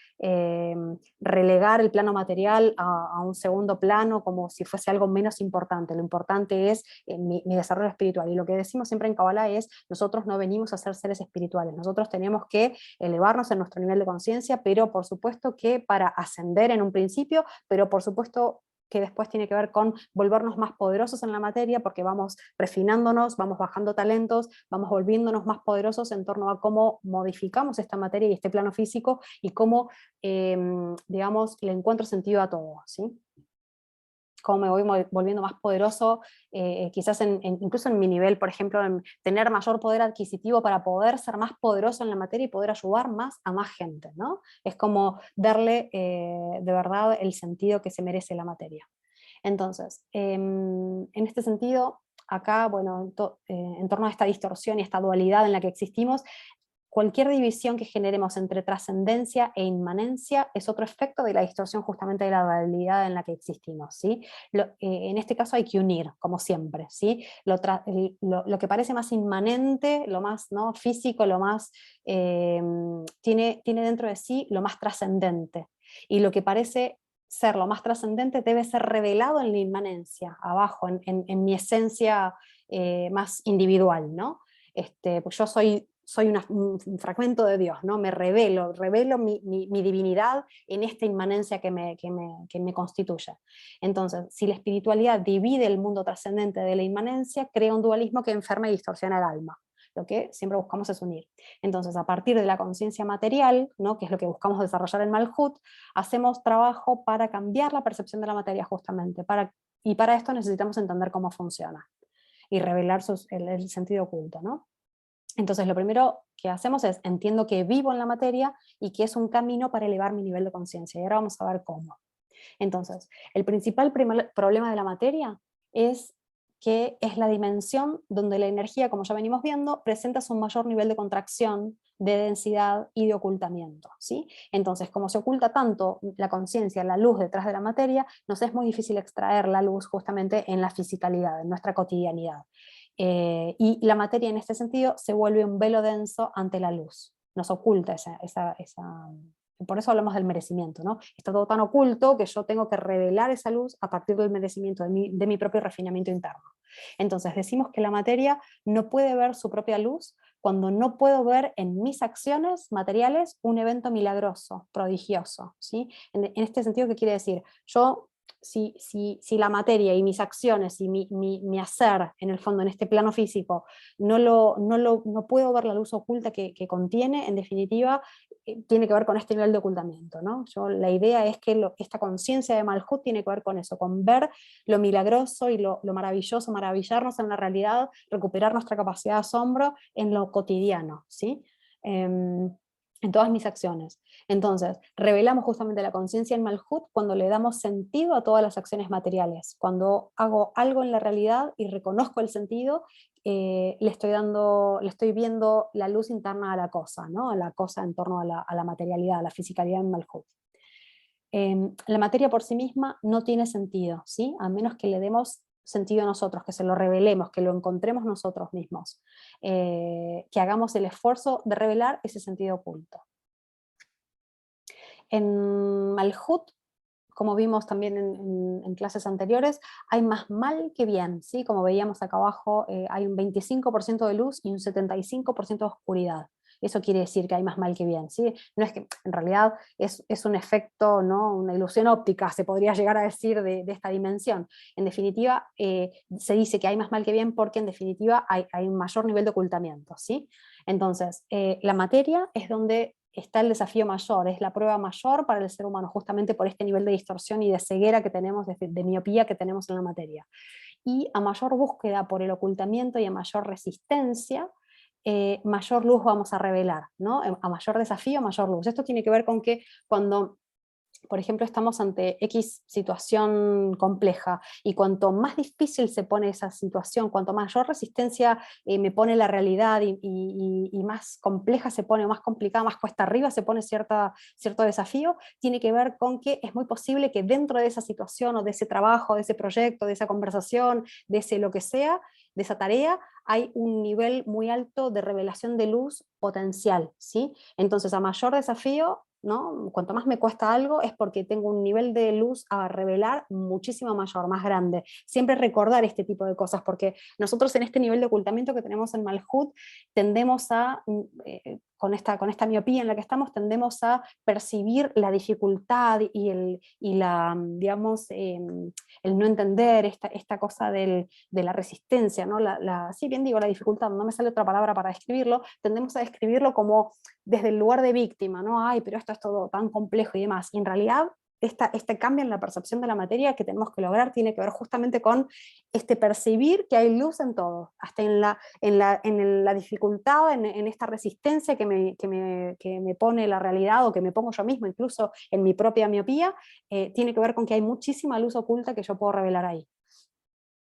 relegar el plano material a un segundo plano, como si fuese algo menos importante. Lo importante es mi desarrollo espiritual, y lo que decimos siempre en Kabbalah es: nosotros no venimos a ser seres espirituales, nosotros tenemos que elevarnos en nuestro nivel de conciencia, pero por supuesto que para ascender en un principio, pero por supuesto que después tiene que ver con volvernos más poderosos en la materia, porque vamos refinándonos, vamos bajando talentos, vamos volviéndonos más poderosos en torno a cómo modificamos esta materia y este plano físico, y cómo, digamos, le encuentro sentido a todo, ¿sí? Cómo me voy volviendo más poderoso, quizás incluso en mi nivel, por ejemplo, en tener mayor poder adquisitivo para poder ser más poderoso en la materia y poder ayudar más a más gente, ¿no? Es como darle de verdad el sentido que se merece la materia. Entonces, en este sentido, acá, bueno, en torno a esta distorsión y esta dualidad en la que existimos, cualquier división que generemos entre trascendencia e inmanencia es otro efecto de la distorsión justamente de la dualidad en la que existimos, ¿sí? En este caso hay que unir, como siempre, ¿sí? Lo que parece más inmanente, lo más, ¿no?, físico, lo más, tiene dentro de sí lo más trascendente, y lo que parece ser lo más trascendente debe ser revelado en la inmanencia, abajo, en mi esencia más individual, ¿no? Pues yo soy un fragmento de Dios, ¿no? Me revelo mi divinidad en esta inmanencia que me constituye. Entonces, si la espiritualidad divide el mundo trascendente de la inmanencia, crea un dualismo que enferma y distorsiona el alma. Lo que siempre buscamos es unir. Entonces, a partir de la conciencia material, ¿no?, que es lo que buscamos desarrollar en Malhut, hacemos trabajo para cambiar la percepción de la materia justamente, y para esto necesitamos entender cómo funciona y revelar el sentido oculto, ¿no? Entonces lo primero que hacemos es, entiendo que vivo en la materia y que es un camino para elevar mi nivel de conciencia, y ahora vamos a ver cómo. Entonces, el principal problema de la materia es que es la dimensión donde la energía, como ya venimos viendo, presenta su mayor nivel de contracción, de densidad y de ocultamiento, ¿sí? Entonces, como se oculta tanto la conciencia, la luz detrás de la materia, nos es muy difícil extraer la luz justamente en la fisicalidad, en nuestra cotidianidad. Y la materia en este sentido se vuelve un velo denso ante la luz, nos oculta por eso hablamos del merecimiento, ¿no? Está todo tan oculto que yo tengo que revelar esa luz a partir del merecimiento, de mi propio refinamiento interno. Entonces decimos que la materia no puede ver su propia luz cuando no puedo ver en mis acciones materiales un evento milagroso, prodigioso, ¿sí? En este sentido, ¿qué quiere decir? Yo, si la materia y mis acciones y mi hacer, en el fondo, en este plano físico, no puedo ver la luz oculta que contiene, en definitiva, tiene que ver con este nivel de ocultamiento, ¿no? La idea es que esta conciencia de Malhut tiene que ver con eso, con ver lo milagroso y lo maravilloso, maravillarnos en la realidad, recuperar nuestra capacidad de asombro en lo cotidiano, ¿sí? En todas mis acciones. Entonces, revelamos justamente la conciencia en Malhut cuando le damos sentido a todas las acciones materiales, cuando hago algo en la realidad y reconozco el sentido, le estoy viendo la luz interna a la cosa, ¿no? A la cosa en torno a la materialidad, a la fisicalidad en Malhut. La materia por sí misma no tiene sentido, ¿sí? A menos que le demos sentido a nosotros, que se lo revelemos, que lo encontremos nosotros mismos, que hagamos el esfuerzo de revelar ese sentido oculto. En Malhut, como vimos también en clases anteriores, hay más mal que bien, ¿sí? Como veíamos acá abajo, hay un 25% de luz y un 75% de oscuridad. Eso quiere decir que hay más mal que bien, ¿sí? No es que en realidad es un efecto, ¿no?, una ilusión óptica, se podría llegar a decir, de esta dimensión. En definitiva, se dice que hay más mal que bien porque en definitiva hay un mayor nivel de ocultamiento, ¿sí? Entonces, la materia es donde está el desafío mayor, es la prueba mayor para el ser humano, justamente por este nivel de distorsión y de ceguera que tenemos, de miopía que tenemos en la materia. Y a mayor búsqueda por el ocultamiento y a mayor resistencia, mayor luz vamos a revelar, ¿no? A mayor desafío, mayor luz. Esto tiene que ver con que cuando, por ejemplo, estamos ante X situación compleja, y cuanto más difícil se pone esa situación, cuanto mayor resistencia me pone la realidad y más compleja se pone, o más complicada, más cuesta arriba se pone cierto desafío, tiene que ver con que es muy posible que dentro de esa situación, o de ese trabajo, de ese proyecto, de esa conversación, de ese lo que sea, de esa tarea, hay un nivel muy alto de revelación de luz potencial, ¿sí? Entonces, a mayor desafío, ¿no?, cuanto más me cuesta algo, es porque tengo un nivel de luz a revelar muchísimo mayor, más grande. Siempre recordar este tipo de cosas, porque nosotros en este nivel de ocultamiento que tenemos en Malhut, tendemos a, con esta miopía en la que estamos, tendemos a percibir la dificultad digamos, el no entender, esta cosa de la resistencia, ¿no? Sí, bien digo, la dificultad, no me sale otra palabra para describirlo, tendemos a describirlo como desde el lugar de víctima, ¿no? Ay, pero esto es todo tan complejo y demás. Y en realidad, este cambio en la percepción de la materia que tenemos que lograr tiene que ver justamente con percibir que hay luz en todo, hasta en la dificultad, en esta resistencia que me pone la realidad, o que me pongo yo mismo, incluso en mi propia miopía, tiene que ver con que hay muchísima luz oculta que yo puedo revelar ahí.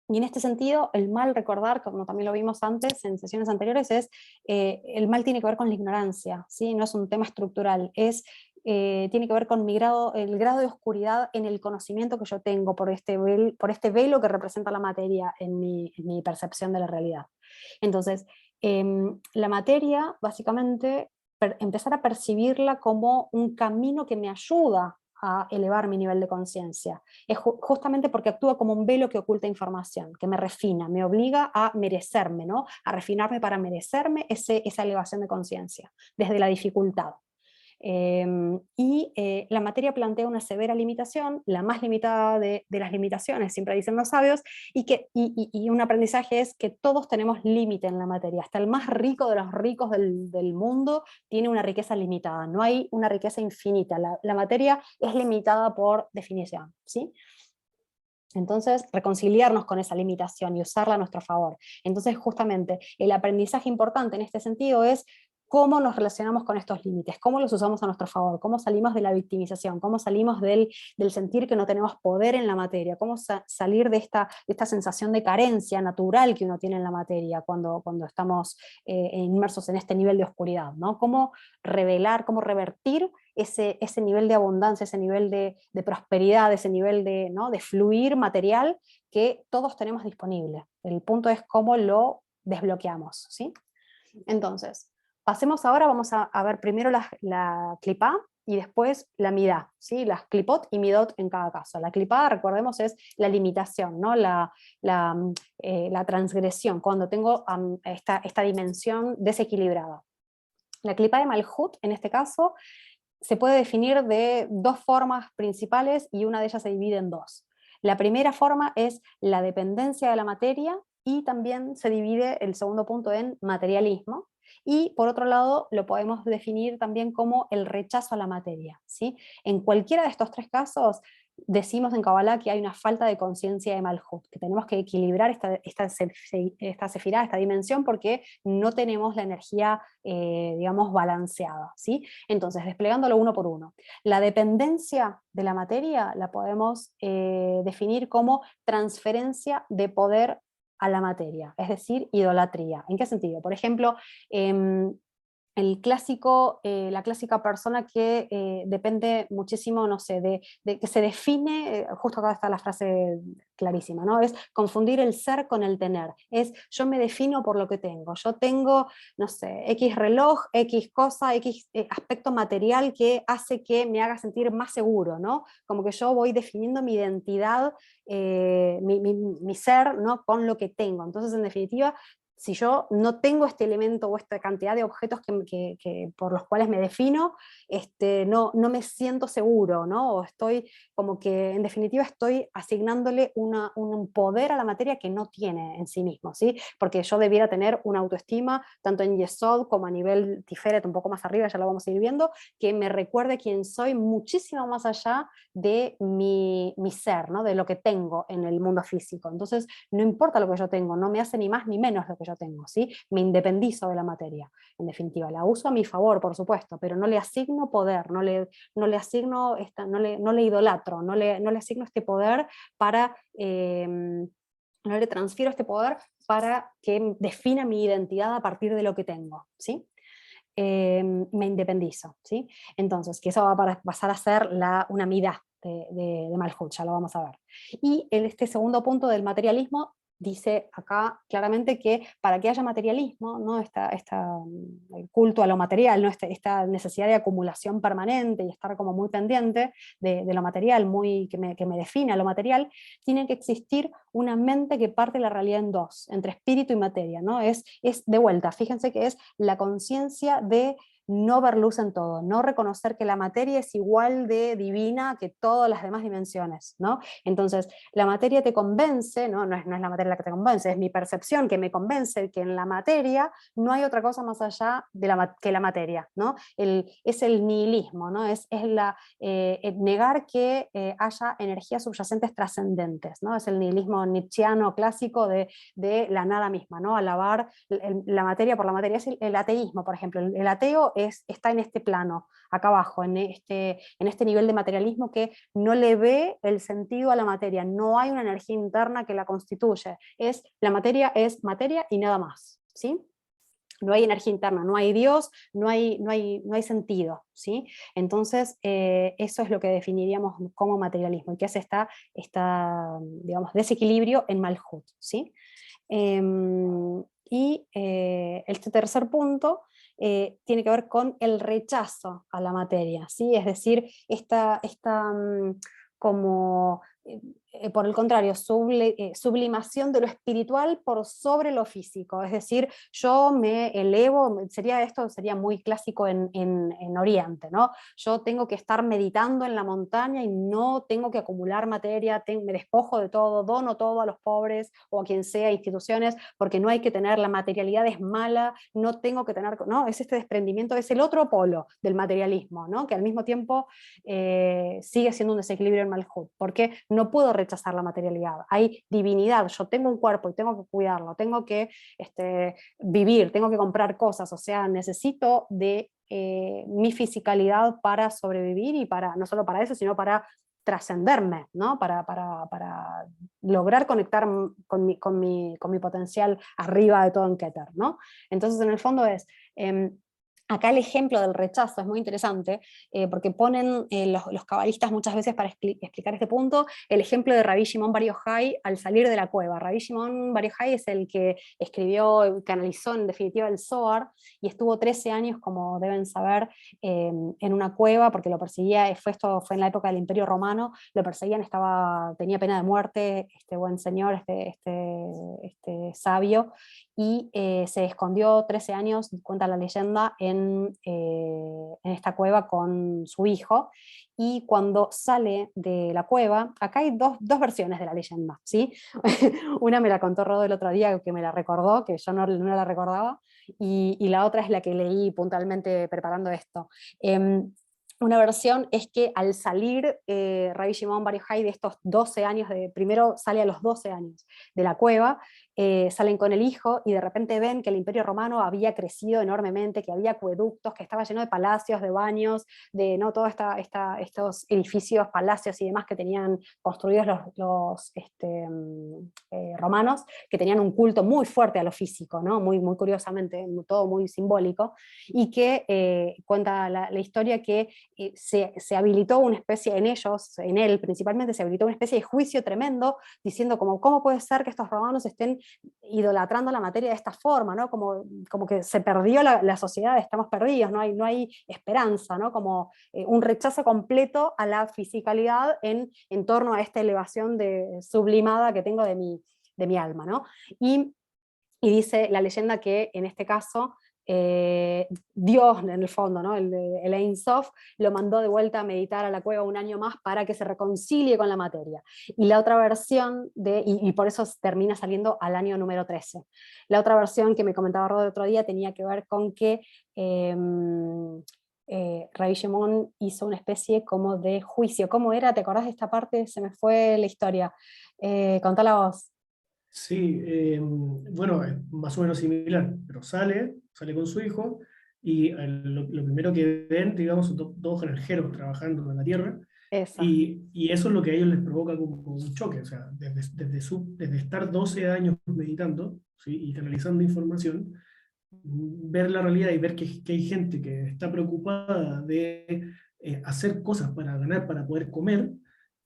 Y en este sentido, el mal, recordar, como también lo vimos antes en sesiones anteriores, es el mal tiene que ver con la ignorancia, ¿sí? No es un tema estructural, tiene que ver con el grado de oscuridad en el conocimiento que yo tengo por este velo que representa la materia en mi percepción de la realidad. Entonces, la materia, básicamente, empezar a percibirla como un camino que me ayuda a elevar mi nivel de conciencia. Es justamente porque actúa como un velo que oculta información, que me refina, me obliga a merecerme, ¿no? A refinarme para merecerme esa elevación de conciencia, desde la dificultad. La materia plantea una severa limitación, la más limitada de las limitaciones, siempre dicen los sabios, y un aprendizaje es que todos tenemos límite en la materia, hasta el más rico de los ricos del mundo tiene una riqueza limitada, no hay una riqueza infinita, la materia es limitada por definición, ¿sí? Entonces, reconciliarnos con esa limitación y usarla a nuestro favor. Entonces, justamente, el aprendizaje importante en este sentido es cómo nos relacionamos con estos límites, cómo los usamos a nuestro favor, cómo salimos de la victimización, cómo salimos del sentir que no tenemos poder en la materia, cómo salir de esta sensación de carencia natural que uno tiene en la materia cuando estamos inmersos en este nivel de oscuridad, ¿no? Cómo revelar, cómo revertir ese nivel de abundancia, ese nivel de prosperidad, ese nivel ¿no? de fluir material que todos tenemos disponible. El punto es cómo lo desbloqueamos, ¿sí? Entonces, pasemos ahora, vamos a ver primero la clipá y después la midá, ¿sí? Las clipot y midot en cada caso. La clipá, recordemos, es la limitación, ¿no? la transgresión, cuando tengo esta dimensión desequilibrada. La clipá de Malhut, en este caso, se puede definir de dos formas principales y una de ellas se divide en dos. La primera forma es la dependencia de la materia y también se divide el segundo punto en materialismo. Y por otro lado lo podemos definir también como el rechazo a la materia, ¿sí? En cualquiera de estos tres casos decimos en Kabbalah que hay una falta de conciencia de Malhut, que tenemos que equilibrar esta sefirá, esta dimensión, porque no tenemos la energía, digamos, balanceada, ¿sí? Entonces, desplegándolo uno por uno. La dependencia de la materia la podemos definir como transferencia de poder a la materia, es decir, idolatría. ¿En qué sentido? Por ejemplo, la clásica persona que depende muchísimo, no sé, de que se define, justo acá está la frase clarísima, ¿no? Es confundir el ser con el tener. Es yo me defino por lo que tengo. Yo tengo, no sé, X reloj, X cosa, X aspecto material que hace que me haga sentir más seguro, ¿no? Como que yo voy definiendo mi identidad, mi ser, ¿no? Con lo que tengo. Entonces, en definitiva, si yo no tengo este elemento o esta cantidad de objetos por los cuales me defino, no me siento seguro, ¿no? O estoy como que, en definitiva, estoy asignándole un poder a la materia que no tiene en sí mismo, ¿sí? Porque yo debiera tener una autoestima, tanto en Yesod como a nivel Tiferet, un poco más arriba, ya lo vamos a ir viendo, que me recuerde quién soy muchísimo más allá de mi ser, ¿no? De lo que tengo en el mundo físico. Entonces, no importa lo que yo tengo, no me hace ni más ni menos lo que yo tengo, ¿sí? Me independizo de la materia, en definitiva. La uso a mi favor, por supuesto, pero no le asigno poder, no le asigno, no le idolatro, no le asigno este poder para, no le transfiero este poder para que defina mi identidad a partir de lo que tengo, ¿sí? Me independizo, ¿sí? Entonces, que eso va a pasar a ser una midá de Malhut, ya lo vamos a ver. Y este segundo punto del materialismo dice acá claramente que para que haya materialismo, ¿no? El culto a lo material, ¿no? Esta necesidad de acumulación permanente y estar como muy pendiente de lo material, que me define a lo material, tiene que existir una mente que parte la realidad en dos, entre espíritu y materia, ¿no? Es de vuelta, fíjense que es la conciencia de no ver luz en todo, no reconocer que la materia es igual de divina que todas las demás dimensiones, ¿no? Entonces, la materia te convence, ¿no? No es la materia la que te convence, es mi percepción que me convence que en la materia no hay otra cosa más allá que la materia, ¿no? Es el nihilismo, ¿no? Es negar que haya energías subyacentes trascendentes, ¿no? Es el nihilismo nietzscheano clásico de la nada misma, ¿no? Alabar la materia por la materia. Es el ateísmo, por ejemplo. El ateo está en este plano, acá abajo, en este nivel de materialismo que no le ve el sentido a la materia, no hay una energía interna que la constituye, la materia es materia y nada más, ¿sí? No hay energía interna, no hay Dios, no hay sentido, ¿sí? Entonces, eso es lo que definiríamos como materialismo, y que hace digamos, desequilibrio en Malhut, ¿sí? Este tercer punto tiene que ver con el rechazo a la materia, ¿sí? Es decir, como, por el contrario, sublimación de lo espiritual por sobre lo físico, es decir, yo me elevo, esto sería muy clásico en Oriente, ¿no? Yo tengo que estar meditando en la montaña y no tengo que acumular materia, me despojo de todo, dono todo a los pobres o a quien sea, instituciones, porque no hay que tener, la materialidad es mala, no tengo que tener, ¿no? Es este desprendimiento, es el otro polo del materialismo, ¿no? Que al mismo tiempo sigue siendo un desequilibrio en Malhut, porque no puedo rechazar la materialidad, hay divinidad, yo tengo un cuerpo y tengo que cuidarlo, tengo que vivir, tengo que comprar cosas, o sea, necesito de mi fisicalidad para sobrevivir y no solo para eso, sino para trascenderme, ¿no? Para lograr conectar con mi potencial arriba de todo en Keter, ¿no? Entonces, en el fondo acá el ejemplo del rechazo es muy interesante, porque ponen los cabalistas muchas veces para explicar este punto, el ejemplo de Rabbi Shimon Bar Yochai al salir de la cueva. Rabbi Shimon Bar Yochai es el que escribió, canalizó en definitiva el Zohar, y estuvo 13 años, como deben saber, en una cueva, porque lo perseguía, esto fue en la época del Imperio Romano, lo perseguían, tenía pena de muerte, este buen señor, este sabio, y se escondió 13 años, cuenta la leyenda, en esta cueva con su hijo, y cuando sale de la cueva, acá hay dos versiones de la leyenda, ¿sí? Una me la contó Rodo el otro día, que me la recordó, que yo no la recordaba, y la otra es la que leí puntualmente preparando esto. Una versión es que al salir Rabbi Shimon Bar Yochai de estos 12 años, primero sale a los 12 años de la cueva, salen con el hijo y de repente ven que el Imperio Romano había crecido enormemente, que había acueductos, que estaba lleno de palacios, de baños, de ¿no? Todos estos edificios, palacios y demás que tenían construidos los romanos, que tenían un culto muy fuerte a lo físico, ¿no? Muy, muy curiosamente, todo muy simbólico, y que cuenta la historia que se habilitó una especie en él principalmente, se habilitó una especie de juicio tremendo, diciendo cómo puede ser que estos romanos estén idolatrando la materia de esta forma, ¿no? Como que se perdió la sociedad, estamos perdidos, no hay esperanza, ¿no? Como un rechazo completo a la fisicalidad en torno a esta elevación sublimada que tengo de mi alma, ¿no? Y dice la leyenda que en este caso Dios, en el fondo, ¿no? el Ein Sof, lo mandó de vuelta a meditar a la cueva un año más para que se reconcilie con la materia. Y la otra versión, y por eso termina saliendo al año número 13. La otra versión que me comentaba Rod el otro día tenía que ver con que Rabbi Shimon hizo una especie como de juicio. ¿Cómo era? ¿Te acordás de esta parte? Se me fue la historia. Contala vos. Sí, bueno, es más o menos similar, pero sale con su hijo y lo primero que ven, digamos, son dos granjeros trabajando en la tierra, Esa. y eso es lo que a ellos les provoca como un choque, o sea, desde estar 12 años meditando, ¿sí? Y canalizando información, ver la realidad y ver que hay gente que está preocupada de hacer cosas para ganar, para poder comer,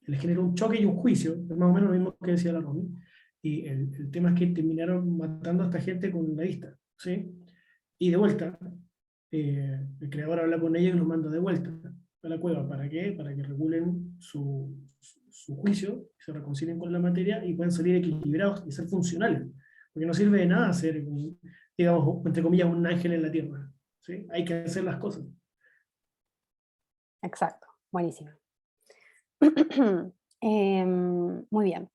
les genera un choque y un juicio, es más o menos lo mismo que decía la Romy. Y el tema es que terminaron matando a esta gente con la vista, ¿sí? Y de vuelta, el creador habla con ellos y los manda de vuelta a la cueva. ¿Para qué? Para que regulen su juicio, se reconcilien con la materia y puedan salir equilibrados y ser funcionales. Porque no sirve de nada ser, digamos, entre comillas, un ángel en la tierra, ¿sí? Hay que hacer las cosas. Exacto, buenísimo. Muy bien.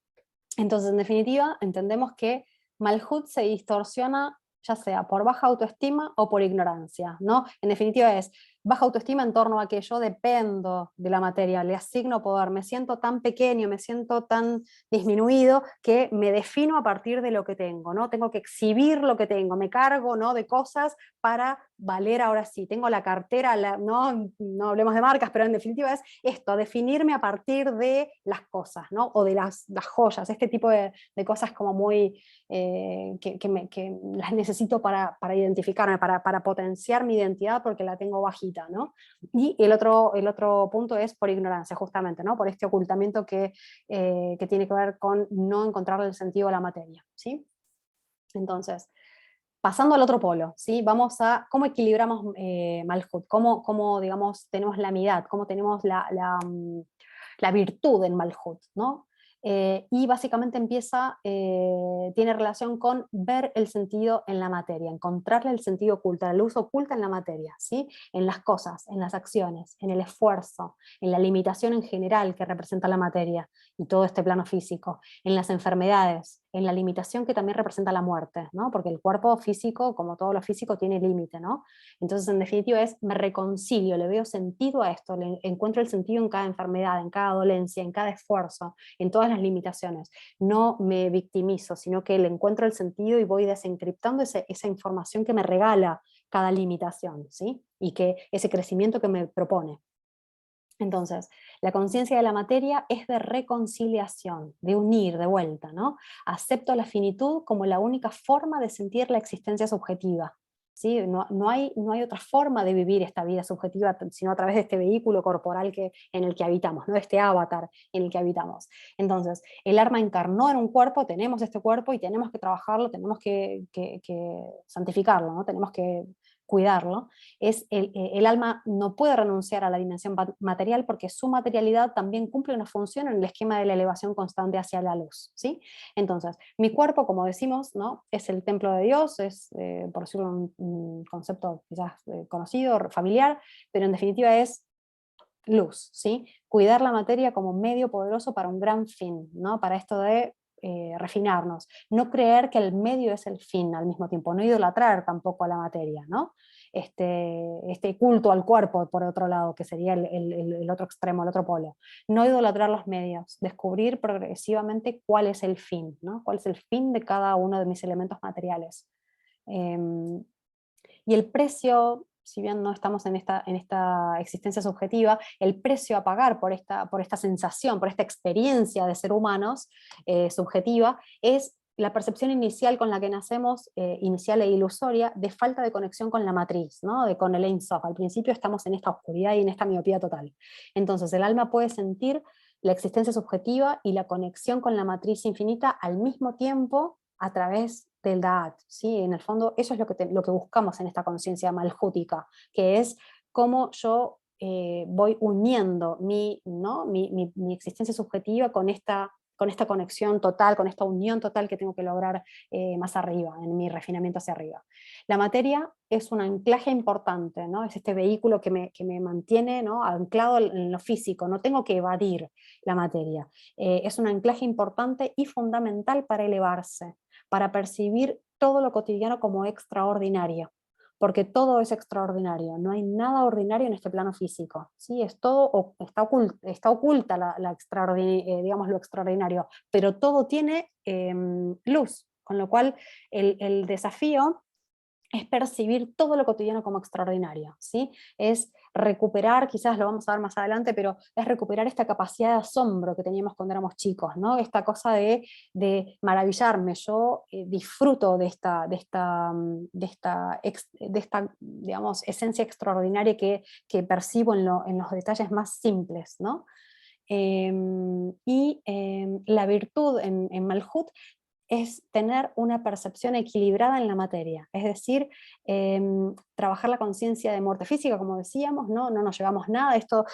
Entonces, en definitiva, entendemos que Malhut se distorsiona ya sea por baja autoestima o por ignorancia, ¿no? En definitiva es baja autoestima en torno a que yo dependo de la materia, le asigno poder, me siento tan pequeño, me siento tan disminuido que me defino a partir de lo que tengo, ¿no? Tengo que exhibir lo que tengo, me cargo, ¿no? de cosas para valer ahora sí, tengo la cartera, no hablemos de marcas, pero en definitiva es esto, definirme a partir de las cosas, ¿no? O de las joyas, este tipo de cosas como muy, que las necesito para identificarme, para potenciar mi identidad porque la tengo bajita, ¿no? Y el otro punto es por ignorancia, justamente, ¿no? Por este ocultamiento que tiene que ver con no encontrarle el sentido a la materia, ¿sí? Entonces, pasando al otro polo, ¿sí? Vamos a cómo equilibramos Malhut, cómo, digamos, tenemos la midad, cómo tenemos la virtud en Malhut, ¿no? Y básicamente tiene relación con ver el sentido en la materia, encontrarle el sentido oculto, la luz oculta en la materia, ¿sí? En las cosas, en las acciones, en el esfuerzo, en la limitación en general que representa la materia y todo este plano físico, en las enfermedades, en la limitación que también representa la muerte, ¿no? Porque el cuerpo físico, como todo lo físico, tiene límite, ¿no? Entonces, en definitiva, me reconcilio, le veo sentido a esto, le encuentro el sentido en cada enfermedad, en cada dolencia, en cada esfuerzo, en todas las limitaciones. No me victimizo, sino que le encuentro el sentido y voy desencriptando esa información que me regala cada limitación, ¿sí? Y que ese crecimiento que me propone. Entonces, la conciencia de la materia es de reconciliación, de unir de vuelta, ¿no? Acepto la finitud como la única forma de sentir la existencia subjetiva. ¿Sí? No hay otra forma de vivir esta vida subjetiva sino a través de este vehículo corporal en el que habitamos, ¿no? Este avatar en el que habitamos. Entonces, el alma encarnó en un cuerpo, tenemos este cuerpo y tenemos que trabajarlo, tenemos que santificarlo, ¿no? Tenemos que cuidarlo. El alma no puede renunciar a la dimensión material porque su materialidad también cumple una función en el esquema de la elevación constante hacia la luz, ¿sí? Entonces, mi cuerpo, como decimos, ¿no? Es el templo de Dios, es, por decirlo un concepto quizás conocido, familiar, pero en definitiva es luz, ¿sí? Cuidar la materia como medio poderoso para un gran fin, ¿no? Para esto de refinarnos, no creer que el medio es el fin al mismo tiempo, no idolatrar tampoco a la materia, ¿no? Este culto al cuerpo, por otro lado, que sería el otro extremo, el otro polo. No idolatrar los medios, descubrir progresivamente cuál es el fin, ¿no? Cuál es el fin de cada uno de mis elementos materiales. Y el precio, si bien no estamos en esta existencia subjetiva, el precio a pagar por esta sensación, por esta experiencia de ser humanos subjetiva, es la percepción inicial con la que nacemos, inicial e ilusoria, de falta de conexión con la matriz, ¿no? Con el Ein Sof. Al principio estamos en esta oscuridad y en esta miopía total. Entonces el alma puede sentir la existencia subjetiva y la conexión con la matriz infinita al mismo tiempo a través del Da'at, ¿sí? En el fondo eso es lo que buscamos en esta conciencia malhútica, que es cómo yo voy uniendo ¿no? mi existencia subjetiva con esta conexión total, con esta unión total que tengo que lograr más arriba, en mi refinamiento hacia arriba. La materia es un anclaje importante, ¿no? Es este vehículo que me mantiene, ¿no? Anclado en lo físico, no tengo que evadir la materia. Es un anclaje importante y fundamental para elevarse, para percibir todo lo cotidiano como extraordinario, porque todo es extraordinario, no hay nada ordinario en este plano físico, ¿sí? Es todo, está oculta digamos, lo extraordinario, pero todo tiene luz, con lo cual el desafío es percibir todo lo cotidiano como extraordinario, ¿sí? Es recuperar, quizás lo vamos a ver más adelante, pero es recuperar esta capacidad de asombro que teníamos cuando éramos chicos, ¿no? Esta cosa de maravillarme, yo disfruto de esta, digamos, esencia extraordinaria que percibo en los detalles más simples, ¿no? La virtud en Malhut es tener una percepción equilibrada en la materia, es decir, trabajar la conciencia de muerte física, como decíamos, no nos llevamos nada, esto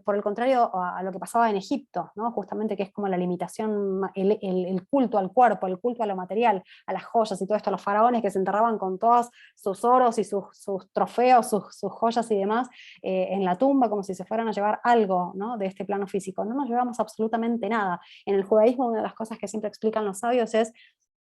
por el contrario a lo que pasaba en Egipto, ¿no? Justamente que es como la limitación, el culto al cuerpo, el culto a lo material, a las joyas y todo esto, los faraones que se enterraban con todos sus oros y sus trofeos, sus joyas y demás, en la tumba, como si se fueran a llevar algo, ¿no? De este plano físico. No nos llevamos absolutamente nada. En el judaísmo, una de las cosas que siempre explican los sabios es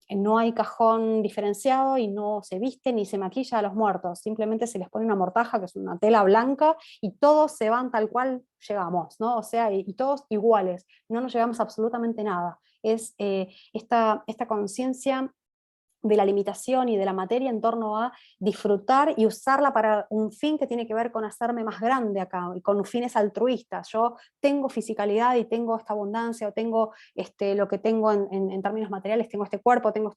no hay cajón diferenciado y no se viste ni se maquilla a los muertos, simplemente se les pone una mortaja, que es una tela blanca, y todos se van tal cual llegamos, ¿no? O sea, y todos iguales, no nos llevamos absolutamente nada. Es esta conciencia de la limitación y de la materia en torno a disfrutar y usarla para un fin que tiene que ver con hacerme más grande acá, y con fines altruistas. Yo tengo fisicalidad y tengo esta abundancia, o tengo lo que tengo en términos materiales, tengo este cuerpo, tengo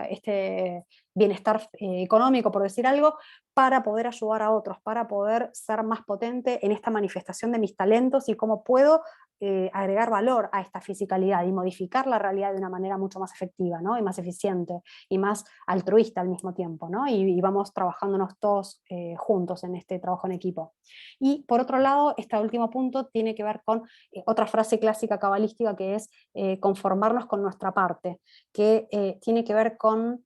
este bienestar económico, por decir algo, para poder ayudar a otros, para poder ser más potente en esta manifestación de mis talentos y cómo puedo agregar valor a esta fisicalidad y modificar la realidad de una manera mucho más efectiva, ¿no? Y más eficiente y más altruista al mismo tiempo, ¿no? Y vamos trabajándonos todos juntos en este trabajo en equipo. Y por otro lado, este último punto tiene que ver con otra frase clásica cabalística, que es conformarnos con nuestra parte, que tiene que ver con,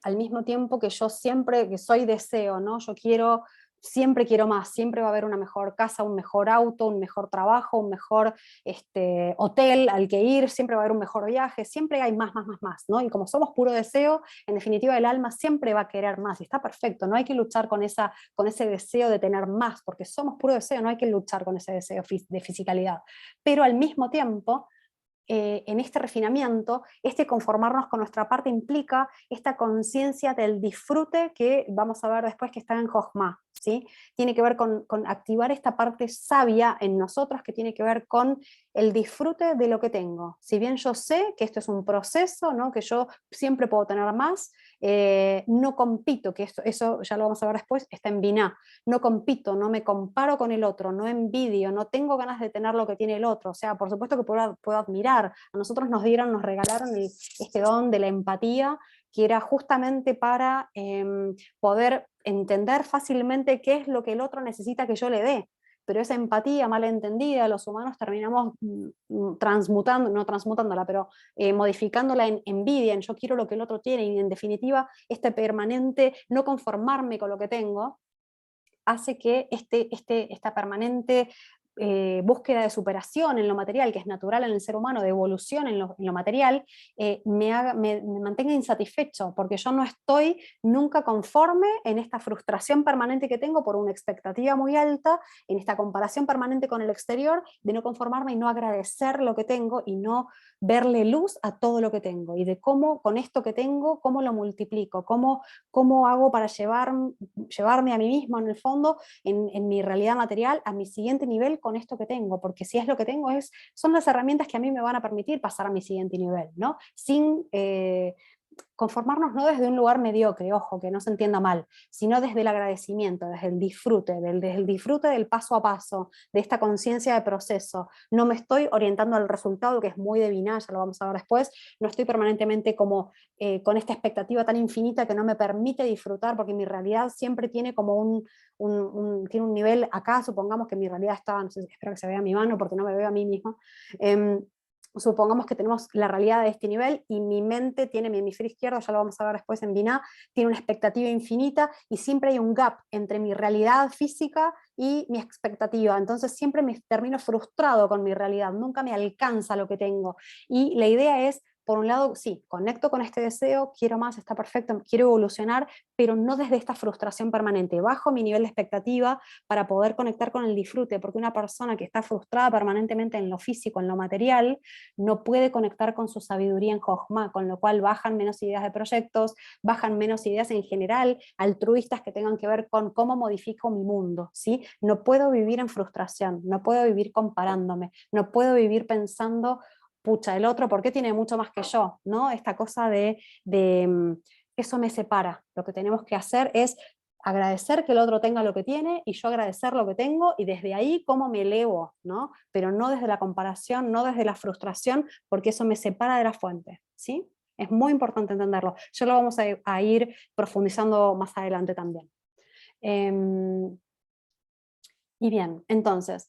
al mismo tiempo que yo siempre, que soy deseo, ¿no? Yo quiero, siempre quiero más, siempre va a haber una mejor casa, un mejor auto, un mejor trabajo, un mejor hotel al que ir, siempre va a haber un mejor viaje, siempre hay más, más, más, más, ¿no? Y como somos puro deseo, en definitiva el alma siempre va a querer más, y está perfecto, no hay que luchar con ese deseo de tener más, porque somos puro deseo, no hay que luchar con ese deseo de fisicalidad, pero al mismo tiempo, en este refinamiento, este conformarnos con nuestra parte implica esta conciencia del disfrute que vamos a ver después, que está en Jochma, ¿sí? Tiene que ver con activar esta parte sabia en nosotros, que tiene que ver con el disfrute de lo que tengo. Si bien yo sé que esto es un proceso, ¿no? Que yo siempre puedo tener más, no compito, que eso ya lo vamos a ver después, está en Binah. No compito, no me comparo con el otro, no envidio, no tengo ganas de tener lo que tiene el otro. O sea, por supuesto que puedo admirar. A nosotros nos regalaron este don de la empatía, que era justamente para poder entender fácilmente qué es lo que el otro necesita que yo le dé. Pero esa empatía mal entendida, los humanos terminamos transmutando, no transmutándola, pero modificándola en envidia, en yo quiero lo que el otro tiene, y en definitiva este permanente no conformarme con lo que tengo hace que esta permanente búsqueda de superación en lo material, que es natural en el ser humano, de evolución en lo material, me mantenga insatisfecho, porque yo no estoy nunca conforme en esta frustración permanente que tengo por una expectativa muy alta, en esta comparación permanente con el exterior, de no conformarme y no agradecer lo que tengo y no verle luz a todo lo que tengo, y de cómo con esto que tengo, cómo lo multiplico, cómo hago para llevarme a mí mismo en el fondo, en mi realidad material, a mi siguiente nivel con esto que tengo, porque si es lo que tengo, son las herramientas que a mí me van a permitir pasar a mi siguiente nivel, ¿no? Sin conformarnos no desde un lugar mediocre, ojo, que no se entienda mal, sino desde el agradecimiento, desde el disfrute, desde el disfrute del paso a paso, de esta conciencia de proceso. No me estoy orientando al resultado, que es muy de Binah, ya lo vamos a ver después, no estoy permanentemente como con esta expectativa tan infinita que no me permite disfrutar, porque mi realidad siempre tiene como tiene un nivel acá, supongamos que mi realidad está, no sé, espero que se vea mi mano porque no me veo a mí misma, supongamos que tenemos la realidad de este nivel y mi mente tiene, mi hemisferio izquierdo, ya lo vamos a ver después en Binah, tiene una expectativa infinita y siempre hay un gap entre mi realidad física y mi expectativa. Entonces siempre me termino frustrado con mi realidad, nunca me alcanza lo que tengo. Y la idea es, por un lado, sí, conecto con este deseo, quiero más, está perfecto, quiero evolucionar, pero no desde esta frustración permanente. Bajo mi nivel de expectativa para poder conectar con el disfrute, porque una persona que está frustrada permanentemente en lo físico, en lo material, no puede conectar con su sabiduría en Jochma, con lo cual bajan menos ideas de proyectos, bajan menos ideas en general, altruistas que tengan que ver con cómo modifico mi mundo, ¿sí? No puedo vivir en frustración, no puedo vivir comparándome, no puedo vivir pensando, pucha, el otro, ¿por qué tiene mucho más que yo? ¿No? Esta cosa eso me separa. Lo que tenemos que hacer es agradecer que el otro tenga lo que tiene y yo agradecer lo que tengo, y desde ahí cómo me elevo, ¿no? Pero no desde la comparación, no desde la frustración, porque eso me separa de la fuente, ¿sí? Es muy importante entenderlo. Ya lo vamos a ir profundizando más adelante también. Y bien, entonces,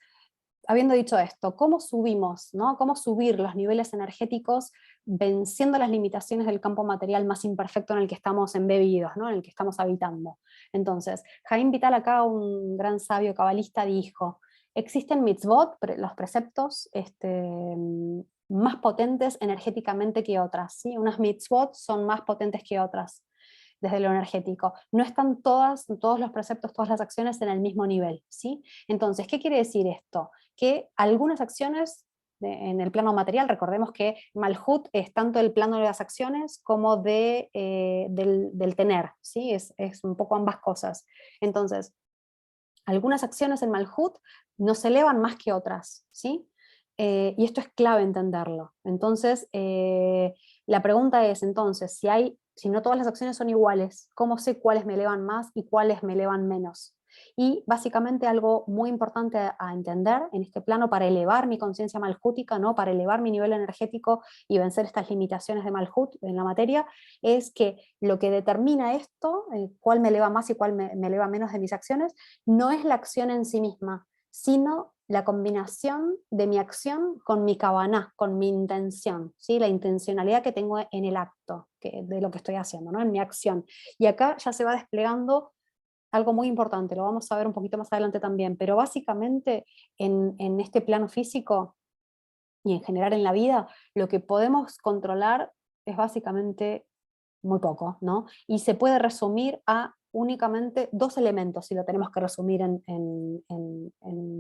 habiendo dicho esto, ¿cómo subimos, ¿no? ¿Cómo subir los niveles energéticos venciendo las limitaciones del campo material más imperfecto en el que estamos embebidos, ¿no? En el que estamos habitando? Entonces, Jaime Vital, acá un gran sabio cabalista, dijo: existen mitzvot, los preceptos, más potentes energéticamente que otras, ¿sí? Unas mitzvot son más potentes que otras desde lo energético. No están todos los preceptos, todas las acciones en el mismo nivel, ¿sí? Entonces, ¿qué quiere decir esto? Que algunas acciones en el plano material. Recordemos que Malhut es tanto el plano de las acciones como del tener, ¿sí? Es un poco ambas cosas. Entonces, algunas acciones en Malhut no se elevan más que otras, ¿sí? Y esto es clave entenderlo. Entonces, la pregunta es, entonces, si no todas las acciones son iguales, ¿cómo sé cuáles me elevan más y cuáles me elevan menos? Y básicamente algo muy importante a entender en este plano para elevar mi conciencia malhútica, ¿no? Para elevar mi nivel energético y vencer estas limitaciones de Malhut en la materia, es que lo que determina esto, cuál me eleva más y cuál me eleva menos de mis acciones, no es la acción en sí misma, sino la combinación de mi acción con mi kavaná, con mi intención, ¿sí? La intencionalidad que tengo en el acto de lo que estoy haciendo, ¿no? En mi acción. Y acá ya se va desplegando algo muy importante, lo vamos a ver un poquito más adelante también, pero básicamente en este plano físico y en general en la vida, lo que podemos controlar es básicamente muy poco, ¿no? Y se puede resumir a únicamente dos elementos, si lo tenemos que resumir en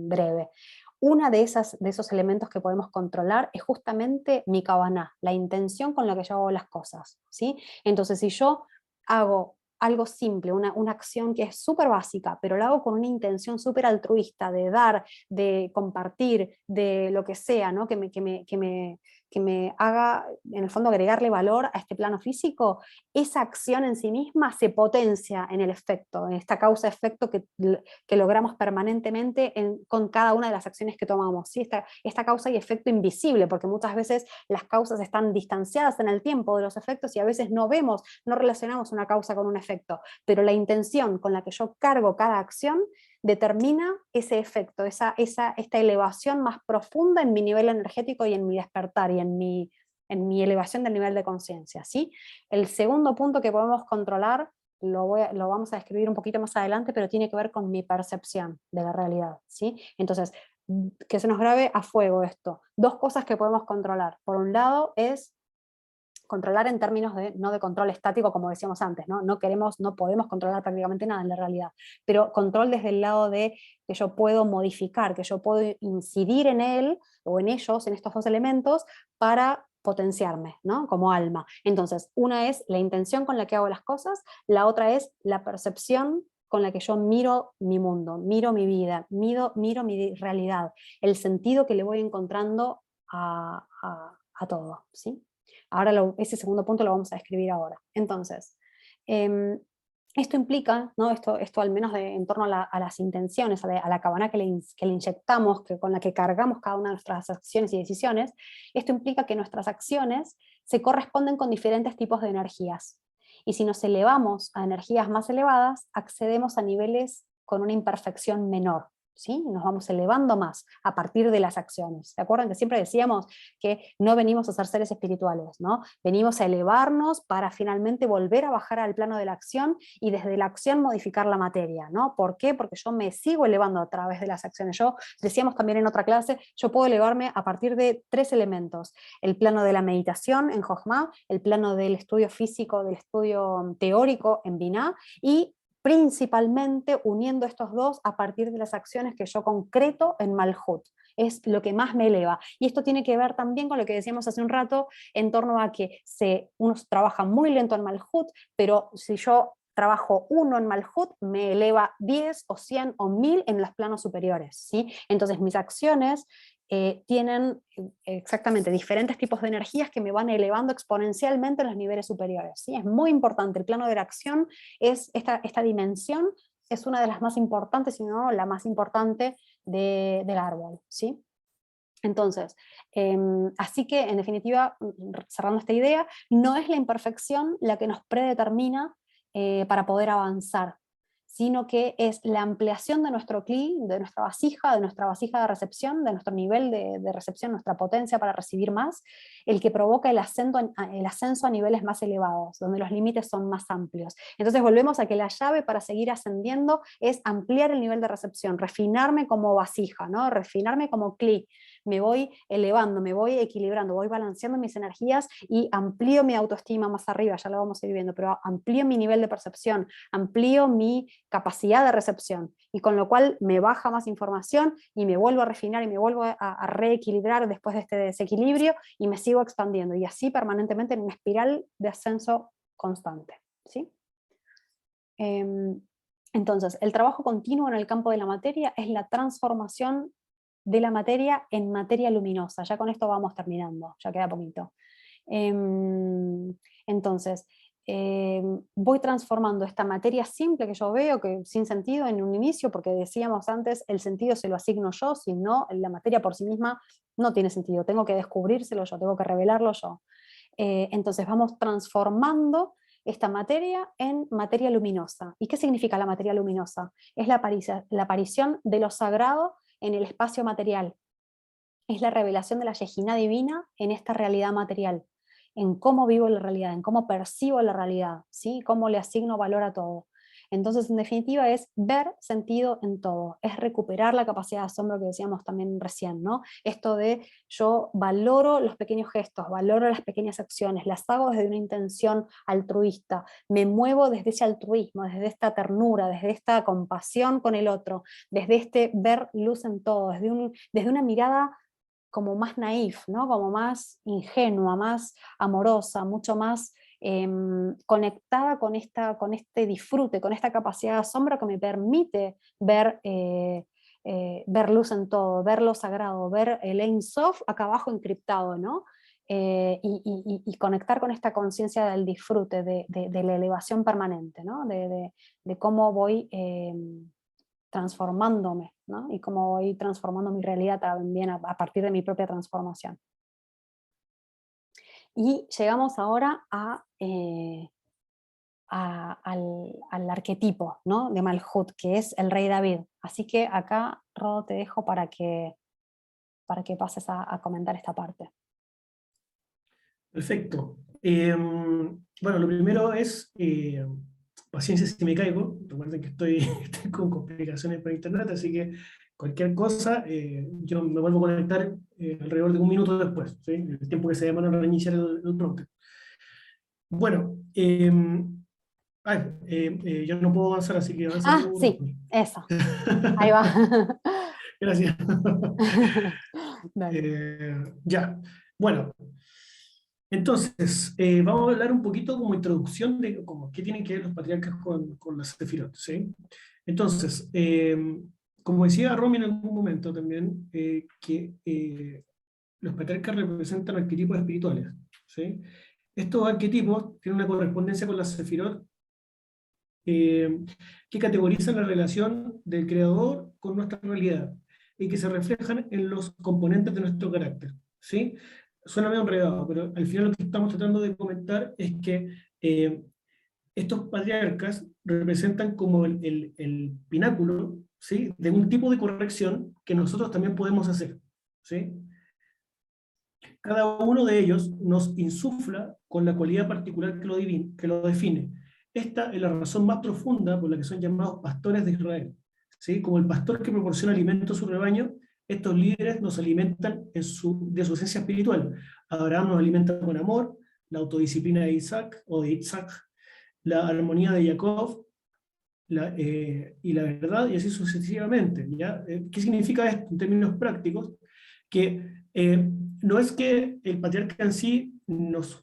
breve. Una de esos elementos que podemos controlar es justamente mi kavaná, la intención con la que yo hago las cosas, ¿sí? Entonces, si yo hago algo simple, una acción que es súper básica, pero la hago con una intención súper altruista de dar, de compartir, de lo que sea, ¿no? Que me haga, en el fondo, agregarle valor a este plano físico, esa acción en sí misma se potencia en el efecto, en esta causa-efecto que logramos permanentemente con cada una de las acciones que tomamos, ¿sí? Esta causa y efecto invisible, porque muchas veces las causas están distanciadas en el tiempo de los efectos y a veces no vemos, no relacionamos una causa con un efecto, pero la intención con la que yo cargo cada acción determina ese efecto, esta elevación más profunda en mi nivel energético y en mi despertar y en mi elevación del nivel de conciencia, ¿sí? El segundo punto que podemos controlar, lo vamos a describir un poquito más adelante, pero tiene que ver con mi percepción de la realidad, ¿sí? Entonces, que se nos grabe a fuego esto. Dos cosas que podemos controlar. Por un lado es controlar en términos no de control estático, como decíamos antes, ¿no? No podemos controlar prácticamente nada en la realidad, pero control desde el lado de que yo puedo modificar, que yo puedo incidir en él o en ellos, en estos dos elementos, para potenciarme, ¿no? Como alma. Entonces, una es la intención con la que hago las cosas, la otra es la percepción con la que yo miro mi mundo, miro mi vida, miro mi realidad, el sentido que le voy encontrando a todo, ¿sí? Ahora ese segundo punto lo vamos a describir ahora. Entonces, esto implica, ¿no? Esto al menos en torno a las intenciones, a la cabana que le inyectamos, con la que cargamos cada una de nuestras acciones y decisiones, esto implica que nuestras acciones se corresponden con diferentes tipos de energías. Y si nos elevamos a energías más elevadas, accedemos a niveles con una imperfección menor. ¿Sí? Nos vamos elevando más a partir de las acciones. ¿Se acuerdan que siempre decíamos que no venimos a ser seres espirituales, ¿no? Venimos a elevarnos para finalmente volver a bajar al plano de la acción y desde la acción modificar la materia, ¿no? ¿Por qué? Porque yo me sigo elevando a través de las acciones. Decíamos también en otra clase, yo puedo elevarme a partir de tres elementos: el plano de la meditación en Jochma, el plano del estudio físico, del estudio teórico en Binah, y principalmente uniendo estos dos a partir de las acciones que yo concreto en Malhut. Es lo que más me eleva. Y esto tiene que ver también con lo que decíamos hace un rato, en torno a que uno trabaja muy lento en Malhut, pero si yo trabajo 1 en Malhut, me eleva 10 o 100 o 1000 en los planos superiores, ¿sí? Entonces mis acciones tienen exactamente diferentes tipos de energías que me van elevando exponencialmente en los niveles superiores, ¿sí? Es muy importante, el plano de la acción es esta dimensión, es una de las más importantes, si no la más importante del árbol, ¿sí? Entonces, así que en definitiva, cerrando esta idea, no es la imperfección la que nos predetermina para poder avanzar, sino que es la ampliación de nuestro cli, de nuestra vasija de recepción, de nuestro nivel de recepción, nuestra potencia para recibir más, el que provoca el ascenso a niveles más elevados, donde los límites son más amplios. Entonces volvemos a que la llave para seguir ascendiendo es ampliar el nivel de recepción, refinarme como vasija, ¿no? Refinarme como cli, me voy elevando, me voy equilibrando, voy balanceando mis energías y amplío mi autoestima más arriba, ya lo vamos a ir viendo, pero amplío mi nivel de percepción, amplío mi capacidad de recepción, y con lo cual me baja más información y me vuelvo a refinar y me vuelvo a reequilibrar después de este desequilibrio y me sigo expandiendo, y así permanentemente en una espiral de ascenso constante, ¿sí? Entonces, el trabajo continuo en el campo de la materia es la transformación de la materia en materia luminosa. Ya con esto vamos terminando, ya queda poquito. Entonces, voy transformando esta materia simple que yo veo, que sin sentido en un inicio, porque decíamos antes, el sentido se lo asigno yo, si no, la materia por sí misma no tiene sentido, tengo que descubrírselo yo, tengo que revelarlo yo. Entonces vamos transformando esta materia en materia luminosa. ¿Y qué significa la materia luminosa? Es la aparición de lo sagrado en el espacio material. Es la revelación de la Shejina divina en esta realidad material, en cómo vivo la realidad, en cómo percibo la realidad, ¿sí? Cómo le asigno valor a todo. Entonces, en definitiva, es ver sentido en todo, es recuperar la capacidad de asombro que decíamos también recién, ¿no? Esto de yo valoro los pequeños gestos, valoro las pequeñas acciones, las hago desde una intención altruista, me muevo desde ese altruismo, desde esta ternura, desde esta compasión con el otro, desde este ver luz en todo, desde una mirada como más naif, ¿no? Como más ingenua, más amorosa, mucho más conectada con este disfrute, con esta capacidad de asombro que me permite ver, ver luz en todo, ver lo sagrado, ver el Ein Sof acá abajo encriptado, ¿no? Y conectar con esta conciencia del disfrute, de la elevación permanente, ¿no? De cómo voy transformándome, ¿no? Y cómo voy transformando mi realidad también a partir de mi propia transformación. Y llegamos ahora al arquetipo, ¿no? De Malhut, que es el rey David. Así que acá, Rodo, te dejo para que pases a comentar esta parte. Perfecto. Bueno, lo primero es paciencia si me caigo. Recuerden que estoy con complicaciones por internet, así que cualquier cosa, yo me vuelvo a conectar alrededor de un minuto después, ¿sí? El tiempo que se demora en reiniciar el prompter. Bueno, yo no puedo avanzar, así que avanza tú. Sí, eso. Ahí va. Gracias. Dale. Ya, bueno. Entonces, vamos a hablar un poquito como introducción de como, qué tienen que ver los patriarcas con las sefirot, ¿sí? Entonces, como decía Romy en algún momento también, que los patriarcas representan arquetipos espirituales, ¿sí? Estos arquetipos tienen una correspondencia con las sefirot que categorizan la relación del creador con nuestra realidad y que se reflejan en los componentes de nuestro carácter, ¿sí? Suena medio enredado, pero al final lo que estamos tratando de comentar es que estos patriarcas representan como el pináculo, ¿sí? De un tipo de corrección que nosotros también podemos hacer, ¿sí? Cada uno de ellos nos insufla con la cualidad particular que lo define. Esta es la razón más profunda por la que son llamados pastores de Israel, ¿sí? Como el pastor que proporciona alimento a su rebaño, estos líderes nos alimentan de su esencia espiritual. Abraham nos alimenta con amor, la autodisciplina de Isaac, la armonía de Jacob, y la verdad, y así sucesivamente, ¿ya? ¿Qué significa esto en términos prácticos? Que no es que el patriarca en sí nos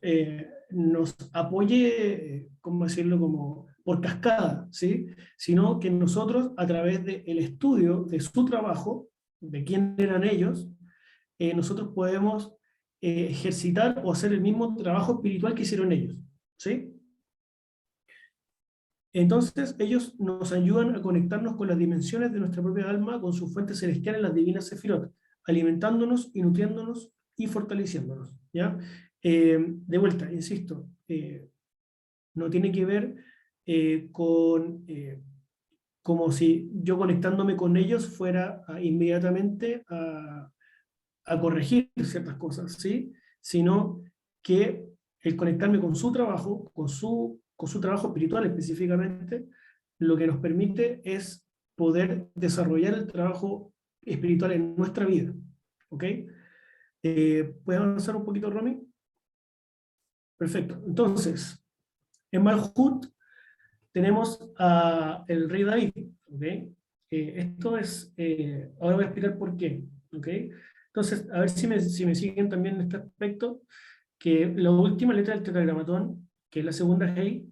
apoye, ¿cómo decirlo?, como por cascada, ¿sí? Sino que nosotros, a través del estudio de su trabajo, de quién eran ellos, nosotros podemos ejercitar o hacer el mismo trabajo espiritual que hicieron ellos, ¿sí? Entonces, ellos nos ayudan a conectarnos con las dimensiones de nuestra propia alma, con sus fuentes celestiales, las divinas sefirot, alimentándonos y nutriéndonos y fortaleciéndonos, ¿ya? De vuelta, insisto, no tiene que ver como si yo conectándome con ellos fuera inmediatamente a corregir ciertas cosas, ¿sí? Sino que el conectarme con su trabajo, con su trabajo espiritual específicamente, lo que nos permite es poder desarrollar el trabajo espiritual en nuestra vida, ¿Ok? ¿Puedes avanzar un poquito, Romy? Perfecto. Entonces, en Malhut tenemos a el rey David. ¿Ok? Esto es, ahora voy a explicar por qué. ¿Ok? Entonces, a ver si me siguen también en este aspecto, que la última letra del tetragramatón, que es la segunda Hey,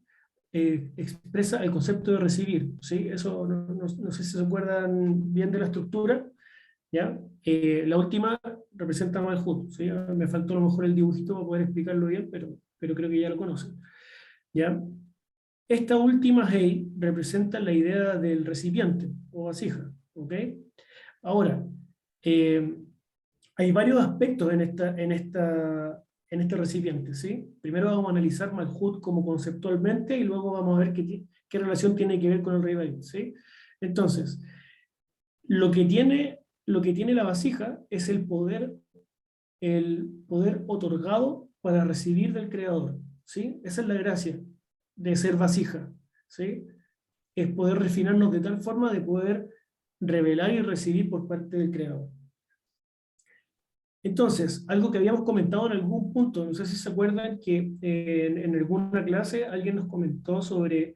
expresa el concepto de recibir, ¿sí? Eso no sé si se acuerdan bien de la estructura, ¿ya? La última representa Malhut, ¿sí? Me faltó a lo mejor el dibujito para poder explicarlo bien, pero creo que ya lo conocen, ¿ya? Esta última Hey representa la idea del recipiente o vasija, ¿ok? Ahora, eh, hay varios aspectos en este recipiente, ¿sí? Primero vamos a analizar Malhut como conceptualmente y luego vamos a ver qué relación tiene que ver con el rey David, ¿sí? Entonces, lo que tiene la vasija es el poder otorgado para recibir del Creador, ¿sí? Esa es la gracia de ser vasija, ¿sí? Es poder refinarnos de tal forma de poder revelar y recibir por parte del Creador. Entonces, algo que habíamos comentado en algún punto, no sé si se acuerdan que en alguna clase alguien nos comentó sobre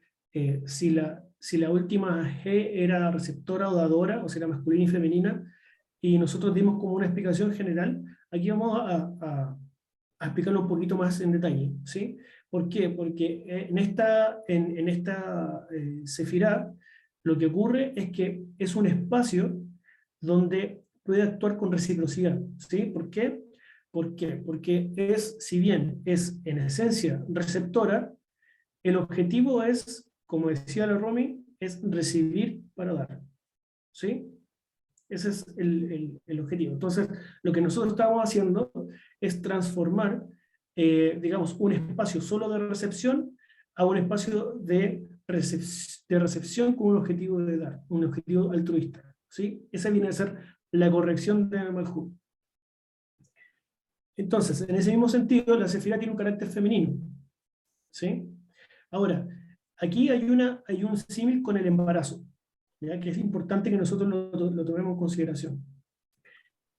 si la última G era receptora o dadora, o si era masculina y femenina, y nosotros dimos como una explicación general. Aquí vamos a explicarlo un poquito más en detalle, ¿sí? ¿Por qué? Porque en esta sefirá, lo que ocurre es que es un espacio donde puede actuar con reciprocidad, ¿sí? ¿Por qué? ¿Por qué? Porque si bien es en esencia receptora, el objetivo es, como decía la Romy, es recibir para dar, ¿sí? Ese es el objetivo. Entonces, lo que nosotros estamos haciendo es transformar, digamos, un espacio solo de recepción a un espacio de recepción con un objetivo de dar, un objetivo altruista, ¿sí? Esa viene a ser la corrección de Malhut. Entonces, en ese mismo sentido, la sefirá tiene un carácter femenino, ¿sí? Ahora, aquí hay un símil con el embarazo, ¿ya? Que es importante que nosotros lo tomemos en consideración.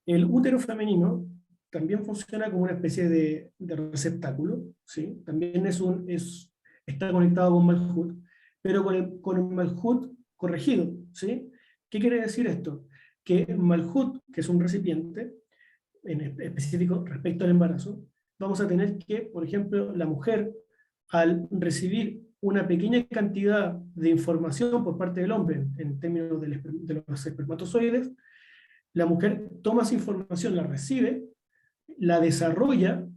El útero femenino también funciona como una especie de receptáculo, ¿sí? También está conectado con Malhut, pero con el Malhut corregido, ¿sí? ¿Qué quiere decir esto? Que Malhut, que es un recipiente, en específico respecto al embarazo, vamos a tener que, por ejemplo, la mujer, al recibir una pequeña cantidad de información por parte del hombre, en términos de los espermatozoides, la mujer toma esa información, la recibe, la desarrolla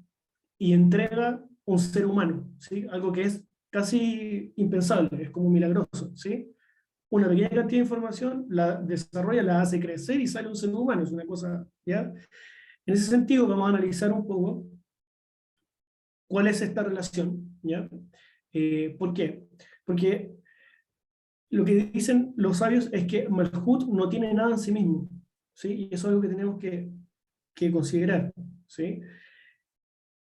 y entrega un ser humano, ¿sí? Algo que es casi impensable, es como milagroso, ¿sí? Una pequeña cantidad de información, la desarrolla, la hace crecer y sale un ser humano, es una cosa, ¿ya? En ese sentido, vamos a analizar un poco cuál es esta relación, ¿ya? ¿Por qué? Porque lo que dicen los sabios es que Malhut no tiene nada en sí mismo, ¿sí? Y eso es algo que tenemos que considerar, ¿sí?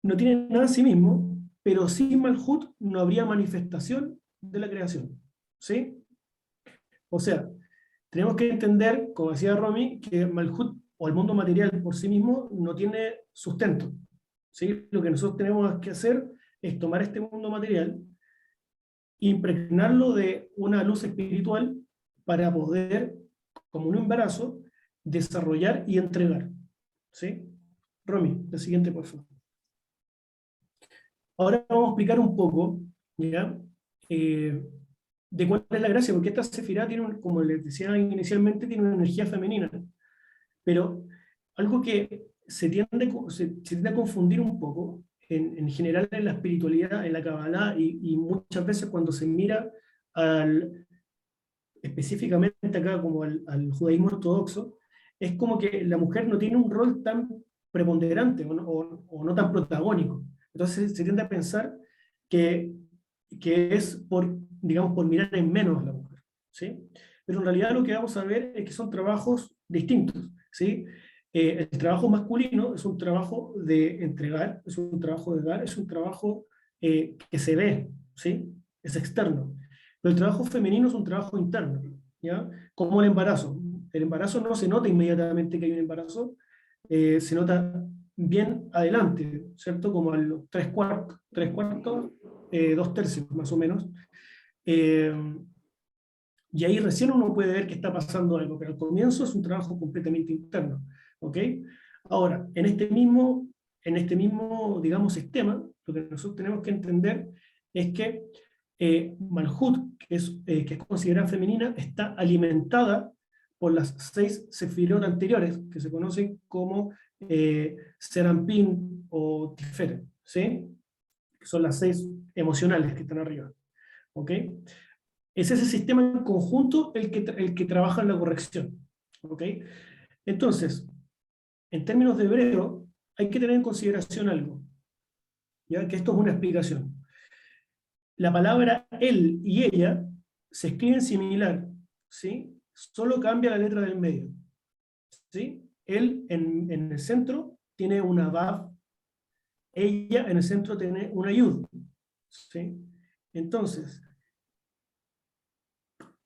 No tiene nada en sí mismo, pero sin Malhut no habría manifestación de la creación, ¿sí? O sea, tenemos que entender, como decía Romy, que Malhut o el mundo material por sí mismo no tiene sustento, ¿sí? Lo que nosotros tenemos que hacer es tomar este mundo material, impregnarlo de una luz espiritual para poder, como un embarazo, desarrollar y entregar, ¿sí? Romy, la siguiente, por favor. Ahora vamos a explicar un poco, ¿ya? De cuál es la gracia, porque esta sefirá tiene, como les decía inicialmente, tiene una energía femenina, pero algo que se tiende a confundir un poco, en general en la espiritualidad, en la Kabbalah, y muchas veces cuando se mira específicamente acá como al judaísmo ortodoxo, es como que la mujer no tiene un rol tan preponderante o no tan protagónico. Entonces se tiende a pensar que, que es por, digamos, por mirar en menos a la mujer, ¿sí? Pero en realidad lo que vamos a ver es que son trabajos distintos, ¿sí? El trabajo masculino es un trabajo de entregar, es un trabajo de dar, es un trabajo que se ve, ¿sí? Es externo. Pero el trabajo femenino es un trabajo interno, ¿ya? Como el embarazo. El embarazo no se nota inmediatamente que hay un embarazo, se nota bien adelante, ¿cierto? Como a los tres cuartos, 2/3 más o menos. Eh, y ahí recién uno puede ver que está pasando algo, pero al comienzo es un trabajo completamente interno, ¿ok? Ahora, en este mismo, digamos, sistema, lo que nosotros tenemos que entender es que Malhut, que es considerada femenina, está alimentada por las 6 sefirot anteriores, que se conocen como Serampín o Tiferet, ¿sí? Que son las 6 emocionales que están arriba, ¿ok? Es ese sistema en conjunto el que trabaja en la corrección, ¿ok? Entonces, en términos de hebreo, hay que tener en consideración algo, ¿ya? Que esto es una explicación. La palabra él y ella se escriben similar, ¿sí? Solo cambia la letra del medio, ¿sí? Él en el centro tiene una vav, ella en el centro tiene una yud, ¿sí? Entonces,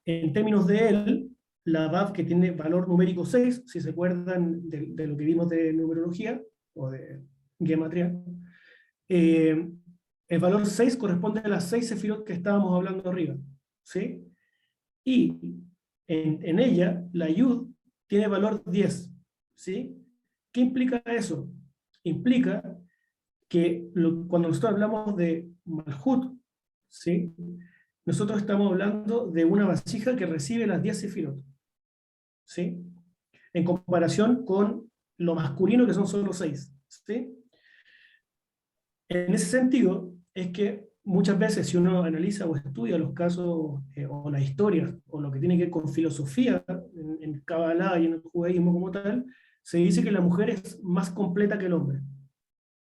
en términos de él, la vav que tiene valor numérico 6, si se acuerdan de lo que vimos de numerología o de gematría, eh, el valor 6 corresponde a las 6 sefirot que estábamos hablando arriba, ¿sí? Y en ella, la yud tiene valor 10, ¿sí? ¿Qué implica eso? Implica que cuando nosotros hablamos de Malhut, ¿sí? Nosotros estamos hablando de una vasija que recibe las 10 sefirot, ¿sí? En comparación con lo masculino que son solo 6, ¿sí? En ese sentido, es que muchas veces si uno analiza o estudia los casos o las historias o lo que tiene que ver con filosofía en Kabbalah y en el judaísmo como tal, se dice que la mujer es más completa que el hombre,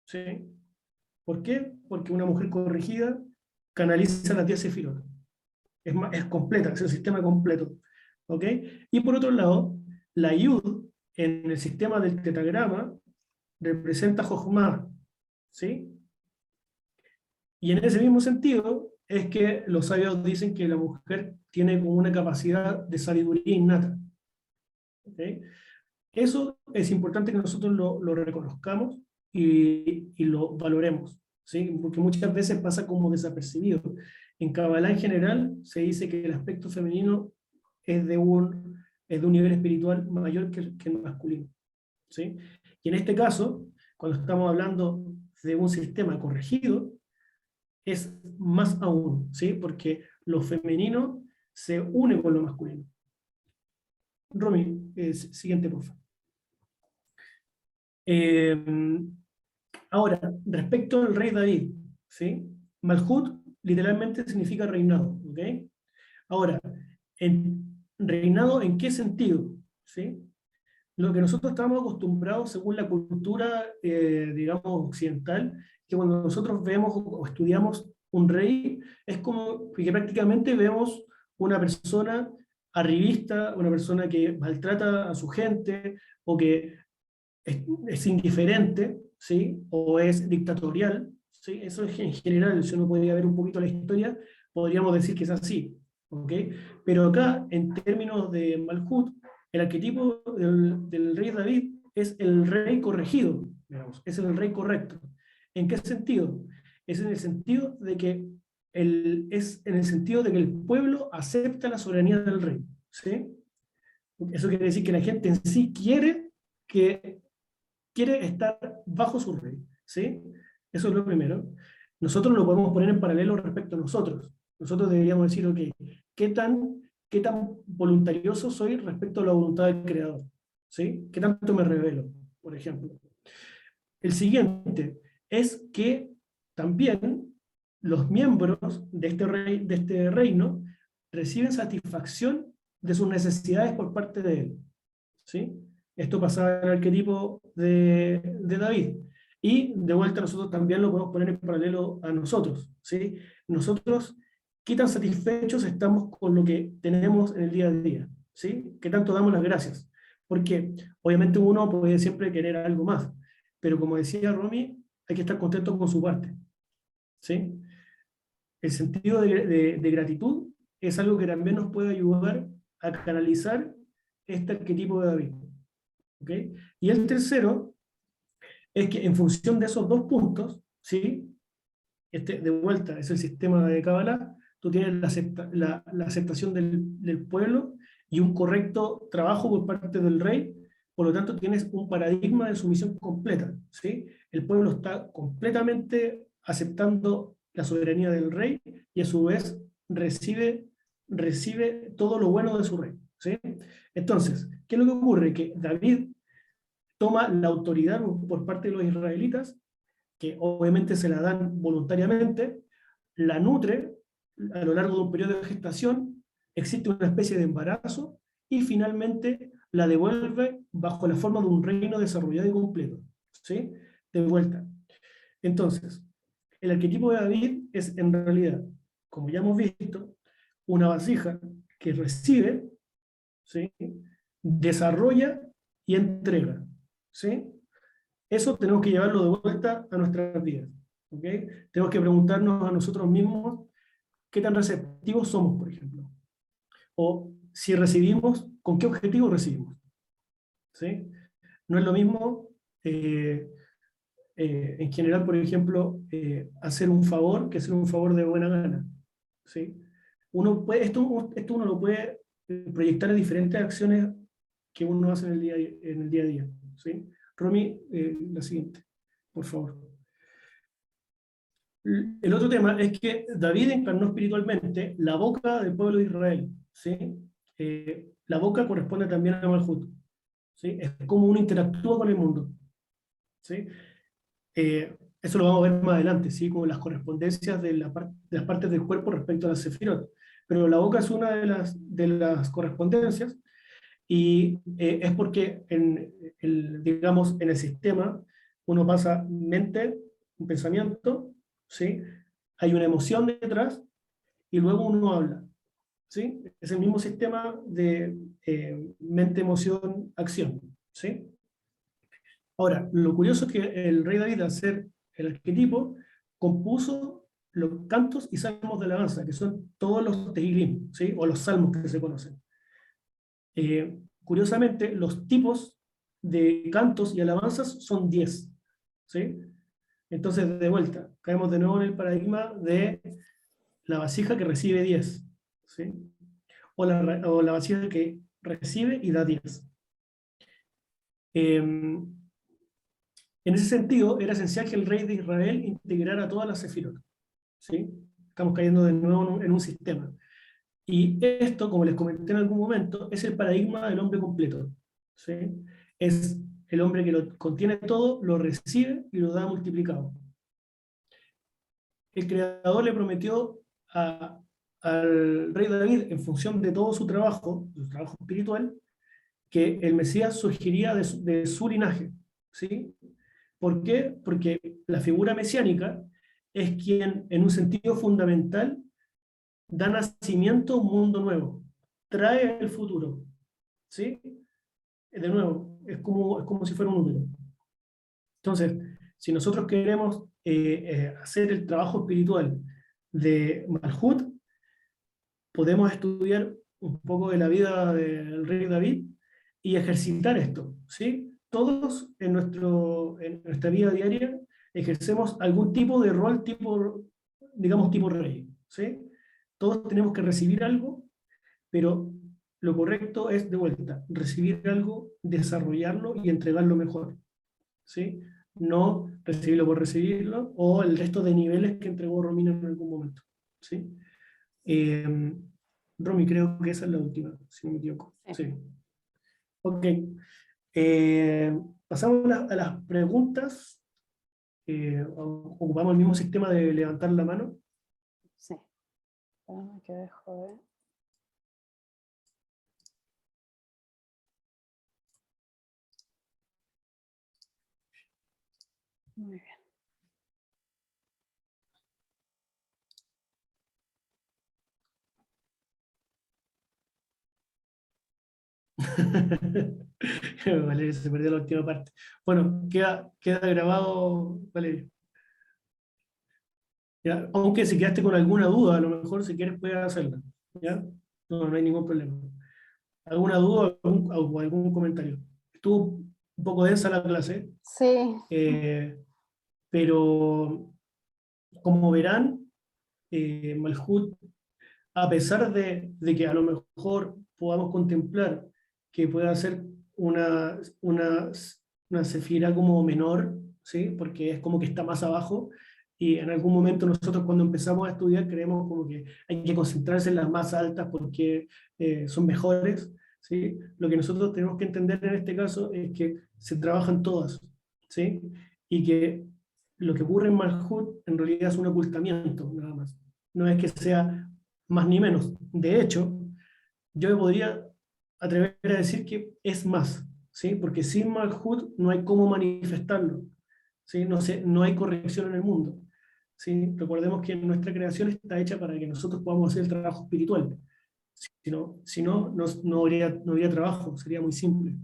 ¿sí? ¿Por qué? Porque una mujer corregida canaliza las 10 sefirot. Es completa, es el sistema completo, ¿ok? Y por otro lado, la yud en el sistema del tetagrama representa Jochma, ¿sí? Y en ese mismo sentido es que los sabios dicen que la mujer tiene como una capacidad de sabiduría innata, ¿ok? Eso es importante que nosotros lo reconozcamos y lo valoremos, ¿sí? Porque muchas veces pasa como desapercibido. En Kabbalah en general se dice que el aspecto femenino es de un nivel espiritual mayor que el masculino, ¿sí? Y en este caso, cuando estamos hablando de un sistema corregido, es más aún, ¿sí? Porque lo femenino se une con lo masculino. Romy, siguiente, por favor. Ahora, respecto al rey David, ¿sí? Malhut literalmente significa reinado, ¿ok? Ahora, ¿reinado en qué sentido? ¿Sí? Lo que nosotros estamos acostumbrados, según la cultura, digamos, occidental, que cuando nosotros vemos o estudiamos un rey, es como que prácticamente vemos una persona arribista, una persona que maltrata a su gente, o que es indiferente, ¿sí? O es dictatorial, ¿sí? Eso es en general, si uno podría ver un poquito la historia, podríamos decir que es así, ¿ok? Pero acá, en términos de Malhut, el arquetipo del rey David es el rey corregido, digamos, es el rey correcto. ¿En qué sentido? Es en el sentido de que el pueblo acepta la soberanía del rey, ¿sí? Eso quiere decir que la gente en sí quiere estar bajo su rey, ¿sí? Eso es lo primero. Nosotros lo podemos poner en paralelo respecto a nosotros. Nosotros deberíamos decir, ok, ¿qué tan voluntarioso soy respecto a la voluntad del Creador? ¿Sí? ¿Qué tanto me revelo, por ejemplo? El siguiente es que también los miembros de este reino reciben satisfacción de sus necesidades por parte de él, ¿sí? Esto pasaba en el arquetipo de David. Y de vuelta nosotros también lo podemos poner en paralelo a nosotros, ¿sí? Nosotros, ¿qué tan satisfechos estamos con lo que tenemos en el día a día? ¿Sí? ¿Qué tanto damos las gracias? Porque obviamente uno puede siempre querer algo más, pero como decía Romy, hay que estar contento con su parte, ¿sí? El sentido de gratitud es algo que también nos puede ayudar a canalizar este arquetipo de David. ¿Okay? Y el tercero es que en función de esos dos puntos, ¿sí? De vuelta, es el sistema de Kabbalah, tú tienes la aceptación del pueblo y un correcto trabajo por parte del rey, por lo tanto tienes un paradigma de sumisión completa, ¿sí? El pueblo está completamente aceptando la soberanía del rey y a su vez recibe todo lo bueno de su rey, ¿sí? Entonces, ¿qué es lo que ocurre? Que David toma la autoridad por parte de los israelitas, que obviamente se la dan voluntariamente, la nutre a lo largo de un periodo de gestación, existe una especie de embarazo y finalmente la devuelve bajo la forma de un reino desarrollado y completo. ¿Sí? De vuelta. Entonces, el arquetipo de David es en realidad, como ya hemos visto, una vasija que recibe, ¿sí? Desarrolla y entrega. ¿Sí? Eso tenemos que llevarlo de vuelta a nuestras vidas. ¿Okay? Tenemos que preguntarnos a nosotros mismos qué tan receptivos somos, por ejemplo. O si recibimos, ¿con qué objetivo recibimos? ¿Sí? No es lo mismo, en general, por ejemplo, hacer un favor que hacer un favor de buena gana. ¿Sí? Esto uno lo puede proyectar en diferentes acciones que uno hace en el día a día. ¿Sí? Romy, la siguiente, por favor. El otro tema es que David encarnó espiritualmente la boca del pueblo de Israel. ¿Sí? La boca corresponde también a Malhut. ¿Sí? Es como uno interactúa con el mundo. ¿Sí? Eso lo vamos a ver más adelante, ¿sí? Como las correspondencias de las partes del cuerpo respecto a las sefirot. Pero la boca es una de las correspondencias y es porque digamos, en el sistema uno pasa mente, un pensamiento, ¿sí? Hay una emoción detrás y luego uno habla. ¿Sí? Es el mismo sistema de mente, emoción, acción. ¿Sí? Ahora, lo curioso es que el rey David, al ser el arquetipo, compuso los cantos y salmos de alabanza, que son todos los tehilim, ¿sí? O los salmos que se conocen. Curiosamente, los tipos de cantos y alabanzas son 10. ¿Sí? Entonces, de vuelta, caemos de nuevo en el paradigma de la vasija que recibe 10. ¿Sí? O la vasija que recibe y da 10. En ese sentido, era esencial que el rey de Israel integrara todas las sefirot. ¿Sí? Estamos cayendo de nuevo en un sistema. Y esto, como les comenté en algún momento, es el paradigma del hombre completo. ¿Sí? Es el hombre que lo contiene todo, lo recibe y lo da multiplicado. El Creador le prometió al rey David, en función de todo su trabajo espiritual, que el Mesías surgiría de su linaje. ¿Sí? ¿Por qué? Porque la figura mesiánica es quien, en un sentido fundamental, da nacimiento a un mundo nuevo, trae el futuro. ¿Sí? De nuevo, es como si fuera un útero. Entonces, si nosotros queremos hacer el trabajo espiritual de Malhut, podemos estudiar un poco de la vida del rey David y ejercitar esto. ¿Sí? Todos en nuestra vida diaria ejercemos algún tipo de rol, digamos, tipo rey. ¿Sí? Todos tenemos que recibir algo, pero lo correcto es, de vuelta, recibir algo, desarrollarlo y entregarlo mejor. ¿Sí? No recibirlo por recibirlo, o el resto de niveles que entregó Romina en algún momento. ¿Sí? Romy, creo que esa es la última, si no me equivoco. Sí. Ok. Pasamos a las preguntas. Ocupamos el mismo sistema de levantar la mano. Sí. Espérame que dejo de... Muy bien. Valeria se perdió la última parte. Bueno, queda grabado, Valeria. ¿Ya? Aunque si quedaste con alguna duda, a lo mejor si quieres puedes hacerla. ¿Ya? No hay ningún problema. ¿Alguna duda o algún comentario? Estuvo un poco densa la clase, Sí. pero como verán, Malhut, a pesar de que a lo mejor podamos contemplar que pueda ser una sefira como menor, ¿sí? Porque es como que está más abajo, y en algún momento nosotros cuando empezamos a estudiar creemos como que hay que concentrarse en las más altas porque son mejores, ¿sí? Lo que nosotros tenemos que entender en este caso es que se trabajan todas, ¿sí? Y que lo que ocurre en Malhut en realidad es un ocultamiento, nada más. No es que sea más ni menos. De hecho, yo me podría atrever a decir que es más, ¿sí? Porque sin Malhut no hay cómo manifestarlo, ¿sí? No hay corrección en el mundo, ¿sí? Recordemos que nuestra creación está hecha para que nosotros podamos hacer el trabajo espiritual. No habría trabajo, sería muy simple.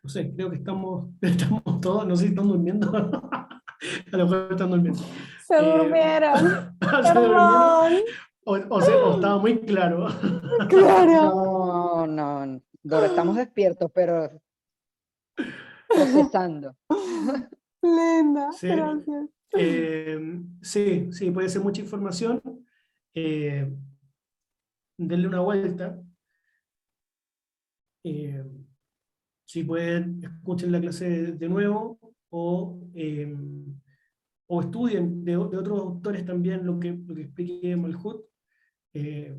No sé, creo que estamos todos, no sé si están durmiendo. A lo mejor están durmiendo. Se Eh, durmieron. ¿Se durmieron? Perdón. O estaba muy claro. Claro. No, no, Dora, estamos despiertos, pero procesando. Linda, Sí, gracias. sí, sí, puede ser mucha información. Eh, Denle una vuelta. Eh, si pueden, escuchen la clase de nuevo o estudien de otros autores también lo que expliqué en Malhut. Eh,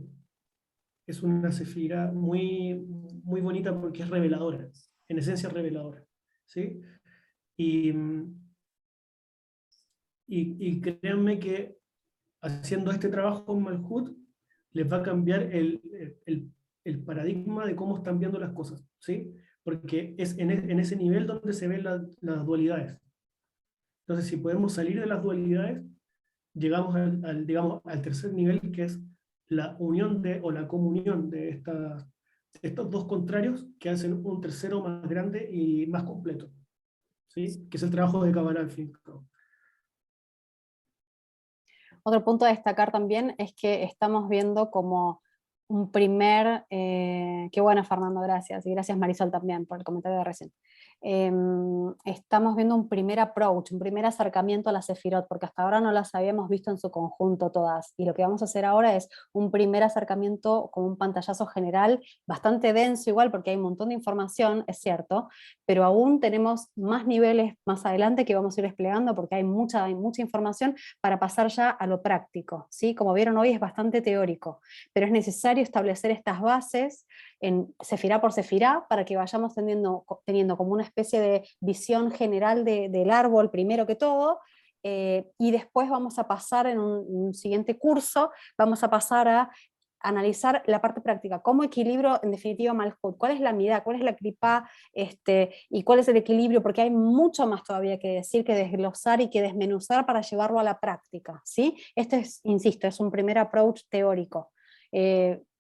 es una sefira muy, muy bonita porque es reveladora, en esencia es reveladora, ¿sí? Y, y créanme que haciendo este trabajo en Malhut les va a cambiar el paradigma de cómo están viendo las cosas, ¿sí? Porque es en ese nivel donde se ven las dualidades. Entonces, si podemos salir de las dualidades, llegamos digamos, al tercer nivel, que es la unión o la comunión de estos dos contrarios que hacen un tercero más grande y más completo, ¿sí? Que es el trabajo de Kabbalah al fin. Otro punto a destacar también es que estamos viendo como un primer, qué bueno Fernando, gracias, y gracias Marisol también por el comentario de recién. Estamos viendo un primer approach, un primer acercamiento a la Sefirot, porque hasta ahora no las habíamos visto en su conjunto todas, y lo que vamos a hacer ahora es un primer acercamiento con un pantallazo general, bastante denso igual, porque hay un montón de información, es cierto, pero aún tenemos más niveles más adelante que vamos a ir desplegando, porque hay mucha información para pasar ya a lo práctico, ¿sí? Como vieron hoy es bastante teórico, pero es necesario establecer estas bases en sefirá por sefirá para que vayamos teniendo como una especie de visión general del árbol primero que todo, y después vamos a pasar en un siguiente curso, vamos a pasar a analizar la parte práctica, cómo equilibro en definitiva Malhut, cuál es la midá, cuál es la kripá, y cuál es el equilibrio, porque hay mucho más todavía que decir, que desglosar y que desmenuzar para llevarlo a la práctica, ¿sí? Este es, insisto, es un primer approach teórico,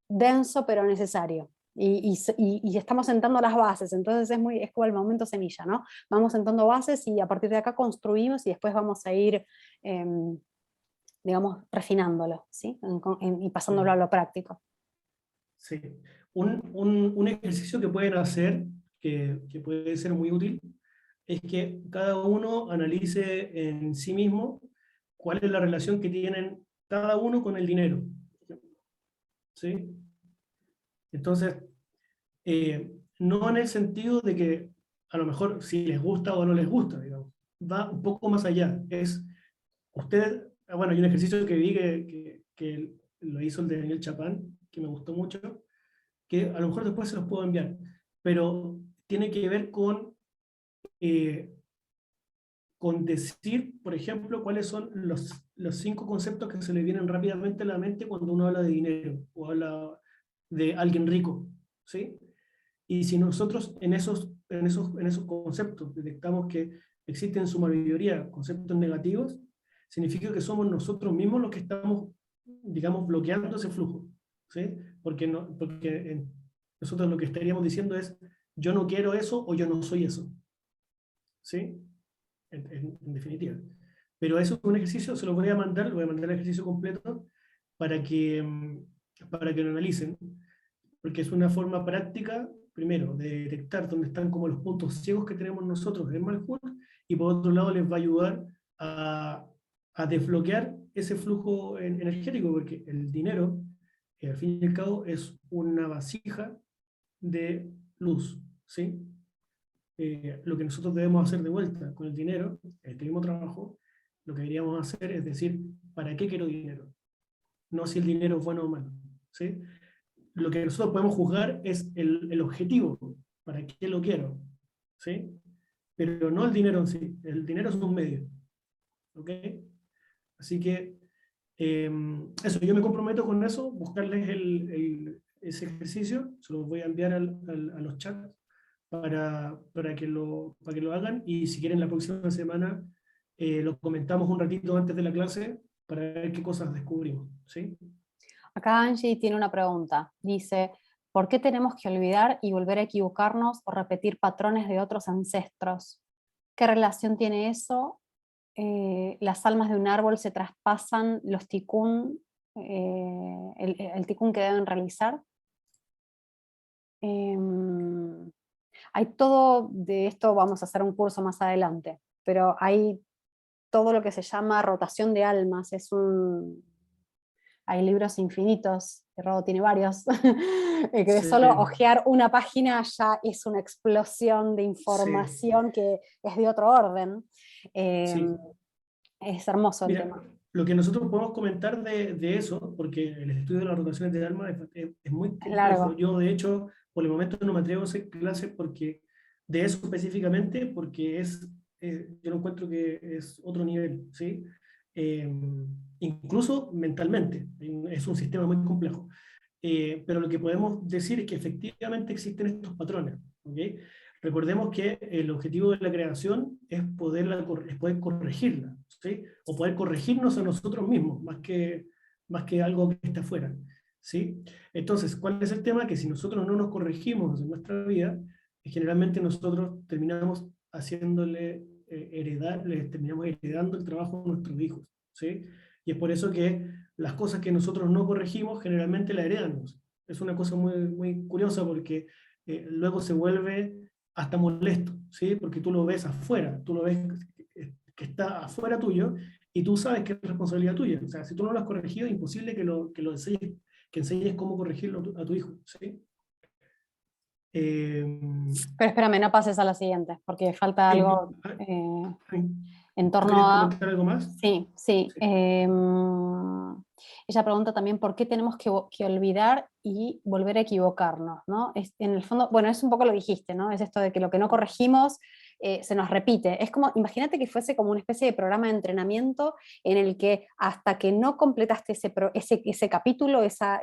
denso pero necesario. Y estamos sentando las bases, entonces es como el momento semilla, ¿no? Vamos sentando bases y a partir de acá construimos y después vamos a ir, digamos, refinándolo, ¿sí? Y pasándolo a lo práctico. Sí. Un ejercicio que pueden hacer, que puede ser muy útil, es que cada uno analice en sí mismo cuál es la relación que tienen cada uno con el dinero. ¿Sí? Entonces, no en el sentido de que a lo mejor si les gusta o no les gusta, digamos. Va un poco más allá. Es usted, bueno, hay un ejercicio que vi que lo hizo el de Daniel Chapán, que me gustó mucho, que a lo mejor después se los puedo enviar, pero tiene que ver eh, con decir, por ejemplo, cuáles son los 5 conceptos que se le vienen rápidamente a la mente cuando uno habla de dinero o habla de alguien rico, ¿sí? Y si nosotros en esos conceptos detectamos que existen en su mayoría conceptos negativos, significa que somos nosotros mismos los que estamos, digamos, bloqueando ese flujo, ¿sí? Porque nosotros lo que estaríamos diciendo es, yo no quiero eso o yo no soy eso, ¿sí? En definitiva. Pero eso es un ejercicio, se lo voy a mandar el ejercicio completo, para que lo analicen, porque es una forma práctica, primero, de detectar dónde están como los puntos ciegos que tenemos nosotros en Malhood, y por otro lado les va a ayudar a desbloquear ese flujo energético, porque el dinero, al fin y al cabo, es una vasija de luz, ¿sí? Lo que nosotros debemos hacer de vuelta con el dinero, este mismo trabajo, lo que deberíamos hacer es decir, ¿para qué quiero dinero? No si el dinero es bueno o malo, ¿sí? Lo que nosotros podemos juzgar es el objetivo, ¿para qué lo quiero? ¿Sí? Pero no el dinero en sí, el dinero es un medio, ¿ok? Así que eso, yo me comprometo con eso, buscarles ese ejercicio, se los voy a enviar a los chats para que lo hagan, y si quieren la próxima semana lo comentamos un ratito antes de la clase para ver qué cosas descubrimos, ¿sí? Acá Angie tiene una pregunta. Dice, ¿por qué tenemos que olvidar y volver a equivocarnos o repetir patrones de otros ancestros? ¿Qué relación tiene eso? Las almas de un árbol se traspasan los tikkun, el tikkun que deben realizar. Hay todo de esto, vamos a hacer un curso más adelante, pero hay todo lo que se llama rotación de almas. Hay libros infinitos, que Rodo tiene varios, que de Sí. solo hojear una página ya es una explosión de información Sí. que es de otro orden. Sí. Es hermoso el Mira, tema. lo que nosotros podemos comentar de eso, porque el estudio de las rotaciones de alma es muy Es complejo. largo. Yo, de hecho, por el momento no me atrevo a hacer clases porque, de eso específicamente, porque yo lo encuentro que es otro nivel, ¿sí? Eh, Incluso mentalmente, es un sistema muy complejo. Pero lo que podemos decir es que efectivamente existen estos patrones, ¿ok? Recordemos que el objetivo de la creación es poder corregirla, ¿sí? O poder corregirnos a nosotros mismos, más que algo que está afuera, ¿sí? Entonces, ¿cuál es el tema? Que si nosotros no nos corregimos en nuestra vida, generalmente nosotros terminamos terminamos heredando el trabajo a nuestros hijos, ¿sí? Y es por eso que las cosas que nosotros no corregimos generalmente las heredamos. Es una cosa muy, muy curiosa porque luego se vuelve hasta molesto, ¿sí? Porque tú lo ves afuera, tú lo ves que está afuera tuyo y tú sabes que es responsabilidad tuya. O sea, si tú no lo has corregido, es imposible que lo enseñes, que enseñes cómo corregirlo a tu hijo, ¿sí? Pero espérame, no pases a la siguiente, porque falta algo en torno ¿Querías a... comentar algo más? Sí, sí. Sí. Ella pregunta también por qué tenemos que olvidar y volver a equivocarnos, ¿no? En el fondo, bueno, es un poco lo que dijiste, ¿no? Es esto de que lo que no corregimos se nos repite. Es como, imagínate que fuese como una especie de programa de entrenamiento en el que hasta que no completaste ese capítulo, esa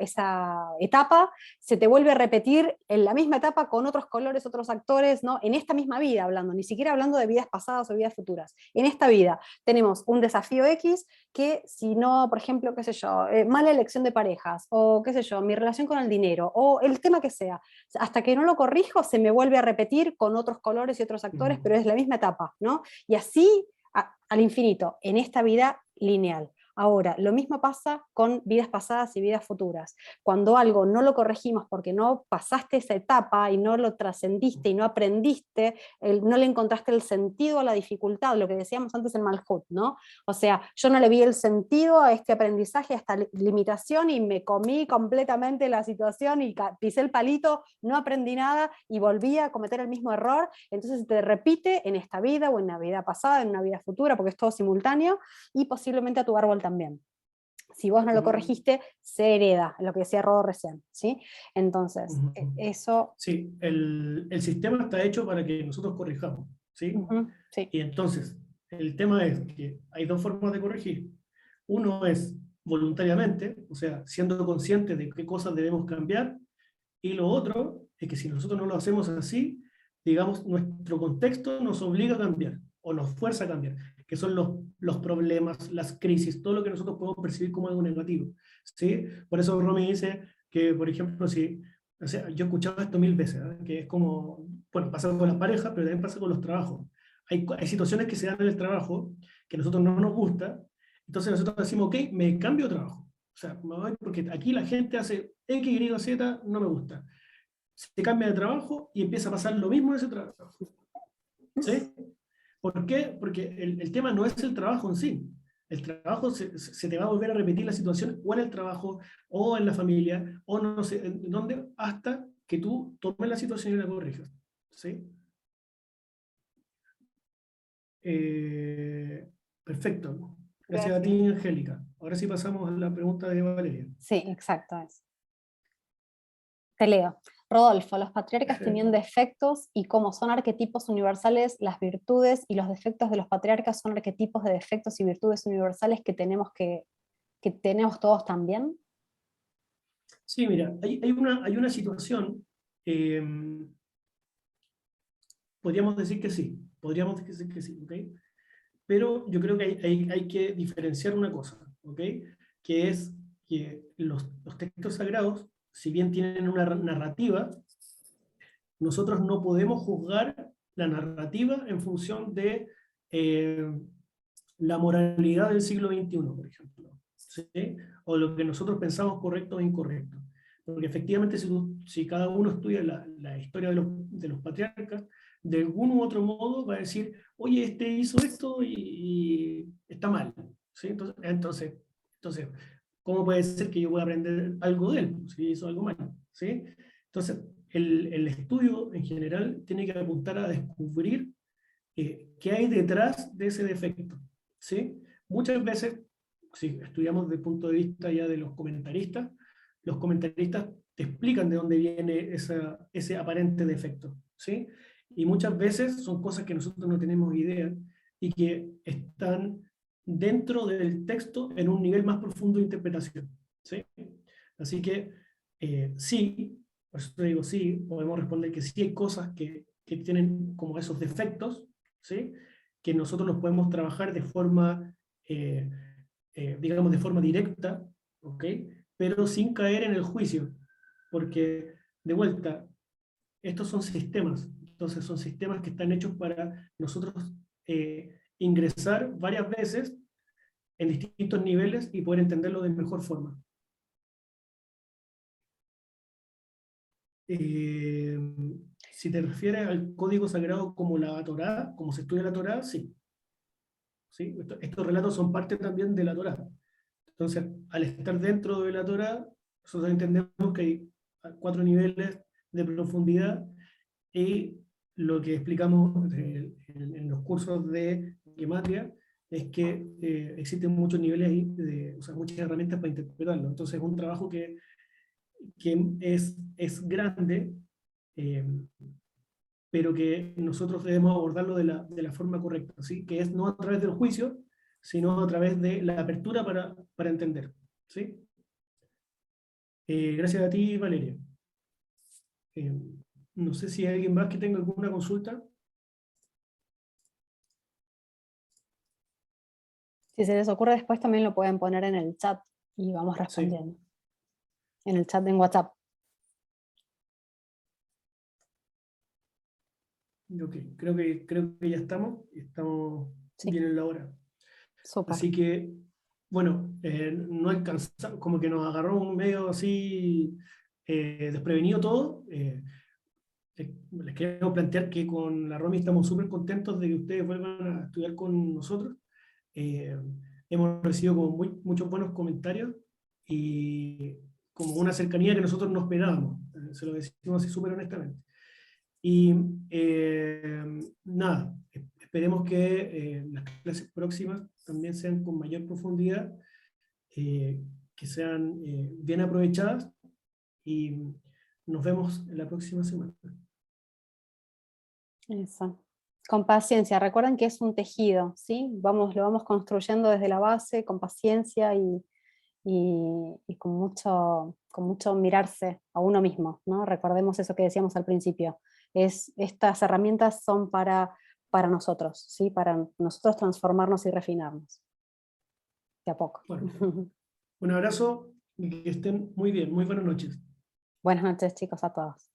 etapa, se te vuelve a repetir en la misma etapa con otros colores, otros actores, ¿no? En esta misma vida hablando, ni siquiera hablando de vidas pasadas o vidas futuras. En esta vida tenemos un desafío X que si no, por ejemplo, qué sé yo, mala elección de parejas, o qué sé yo, mi relación con el dinero, o el tema que sea, hasta que no lo corrijo se me vuelve a repetir con otros colores y otros actores, pero es la misma etapa, ¿no? Y así al infinito, en esta vida lineal. Ahora, lo mismo pasa con vidas pasadas y vidas futuras. Cuando algo no lo corregimos porque no pasaste esa etapa y no lo trascendiste y no aprendiste, no le encontraste el sentido a la dificultad, lo que decíamos antes en Malhood, ¿no? O sea, yo no le vi el sentido a este aprendizaje, a esta limitación, y me comí completamente la situación y pisé el palito, no aprendí nada y volví a cometer el mismo error. Entonces te repite en esta vida o en una vida pasada, en una vida futura, porque es todo simultáneo, y posiblemente a tu árbol también. Si vos no lo corregiste, se hereda, lo que decía Rodo recién, ¿sí? Entonces, eso... Sí, el sistema está hecho para que nosotros corrijamos, ¿sí? Sí. Y entonces, el tema es que hay dos formas de corregir. Uno es voluntariamente, o sea, siendo conscientes de qué cosas debemos cambiar, y lo otro es que si nosotros no lo hacemos así, digamos, nuestro contexto nos obliga a cambiar, o nos fuerza a cambiar, que son los problemas, las crisis, todo lo que nosotros podemos percibir como algo negativo, ¿sí? Por eso Romy dice que, por ejemplo, o sea, yo he escuchado esto 1000 veces, ¿eh? Que es como, bueno, pasa con las parejas, pero también pasa con los trabajos. Hay situaciones que se dan en el trabajo que a nosotros no nos gusta, entonces nosotros decimos, ok, me cambio de trabajo, O sea, me voy porque aquí la gente hace X, Y, Z, no me gusta. Se cambia de trabajo y empieza a pasar lo mismo en ese trabajo. ¿Sí? ¿Por qué? Porque el tema no es el trabajo en sí. El trabajo se te va a volver a repetir la situación o en el trabajo, o en la familia, o no sé, en dónde, hasta que tú tomes la situación y la corrijas. ¿Sí? Perfecto. Gracias a ti, Angélica. Ahora sí pasamos a la pregunta de Valeria. Sí, exacto. Te leo. Rodolfo, los patriarcas tenían defectos y como son arquetipos universales, las virtudes y los defectos de los patriarcas son arquetipos de defectos y virtudes universales que tenemos todos también. Sí, mira, hay una situación, eh, podríamos decir que sí, podríamos decir que sí, ¿ok? Pero yo creo que hay que diferenciar una cosa, ¿ok? Que es que los textos sagrados, si bien tienen una narrativa, nosotros no podemos juzgar la narrativa en función de la moralidad del siglo XXI, por ejemplo, ¿sí? O lo que nosotros pensamos correcto o incorrecto. Porque efectivamente si cada uno estudia la historia de los patriarcas, de algún u otro modo va a decir, oye, este hizo esto y está mal. ¿Sí? Entonces, ¿cómo puede ser que yo pueda aprender algo de él si hizo algo mal? ¿Sí? Entonces, el estudio en general tiene que apuntar a descubrir qué hay detrás de ese defecto. ¿Sí? Muchas veces, si estudiamos desde el punto de vista ya de los comentaristas te explican de dónde viene ese aparente defecto. ¿Sí? Y muchas veces son cosas que nosotros no tenemos idea y que están dentro del texto en un nivel más profundo de interpretación. ¿Sí? Así que sí, por eso te digo sí, podemos responder que sí hay cosas que tienen como esos defectos, ¿sí? Que nosotros los podemos trabajar de forma, digamos, de forma directa, ¿ok? Pero sin caer en el juicio, porque de vuelta, estos son sistemas, entonces son sistemas que están hechos para nosotros ingresar varias veces en distintos niveles y poder entenderlo de mejor forma. Si te refieres al código sagrado como la Torá, como se estudia la Torá, sí. ¿Sí? Estos relatos son parte también de la Torá. Entonces, al estar dentro de la Torá, nosotros entendemos que hay 4 niveles de profundidad y lo que explicamos en los cursos de Gematria es que existen muchos niveles ahí, o sea, muchas herramientas para interpretarlo. Entonces, es un trabajo que es grande, eh, pero que nosotros debemos abordarlo de la forma correcta, ¿sí? Que es no a través del juicio, sino a través de la apertura para entender. ¿Sí? Gracias a ti, Valeria. Eh, no sé si hay alguien más que tenga alguna consulta. Si se les ocurre después también lo pueden poner en el chat y vamos Sí. respondiendo. En el chat en WhatsApp. Ok, creo que ya estamos Sí. bien en la hora. Súper. Así que, bueno, no alcanzamos, como que nos agarró un medio así desprevenido todo. Les queremos plantear que con la Romy estamos súper contentos de que ustedes vuelvan a estudiar con nosotros. Eh, Hemos recibido como muchos buenos comentarios y como una cercanía que nosotros no esperábamos. Se lo decimos así súper honestamente. Y nada, esperemos que las clases próximas también sean con mayor profundidad, que sean bien aprovechadas y nos vemos en la próxima semana. Eso. Con paciencia. Recuerden que es un tejido, ¿sí? Lo vamos construyendo desde la base, con paciencia y con mucho mirarse a uno mismo, ¿no? Recordemos eso que decíamos al principio. Estas herramientas son para nosotros, ¿sí? Para nosotros transformarnos y refinarnos. De a poco. Bueno, un abrazo y que estén muy bien. Muy buenas noches. Buenas noches, chicos, a todos.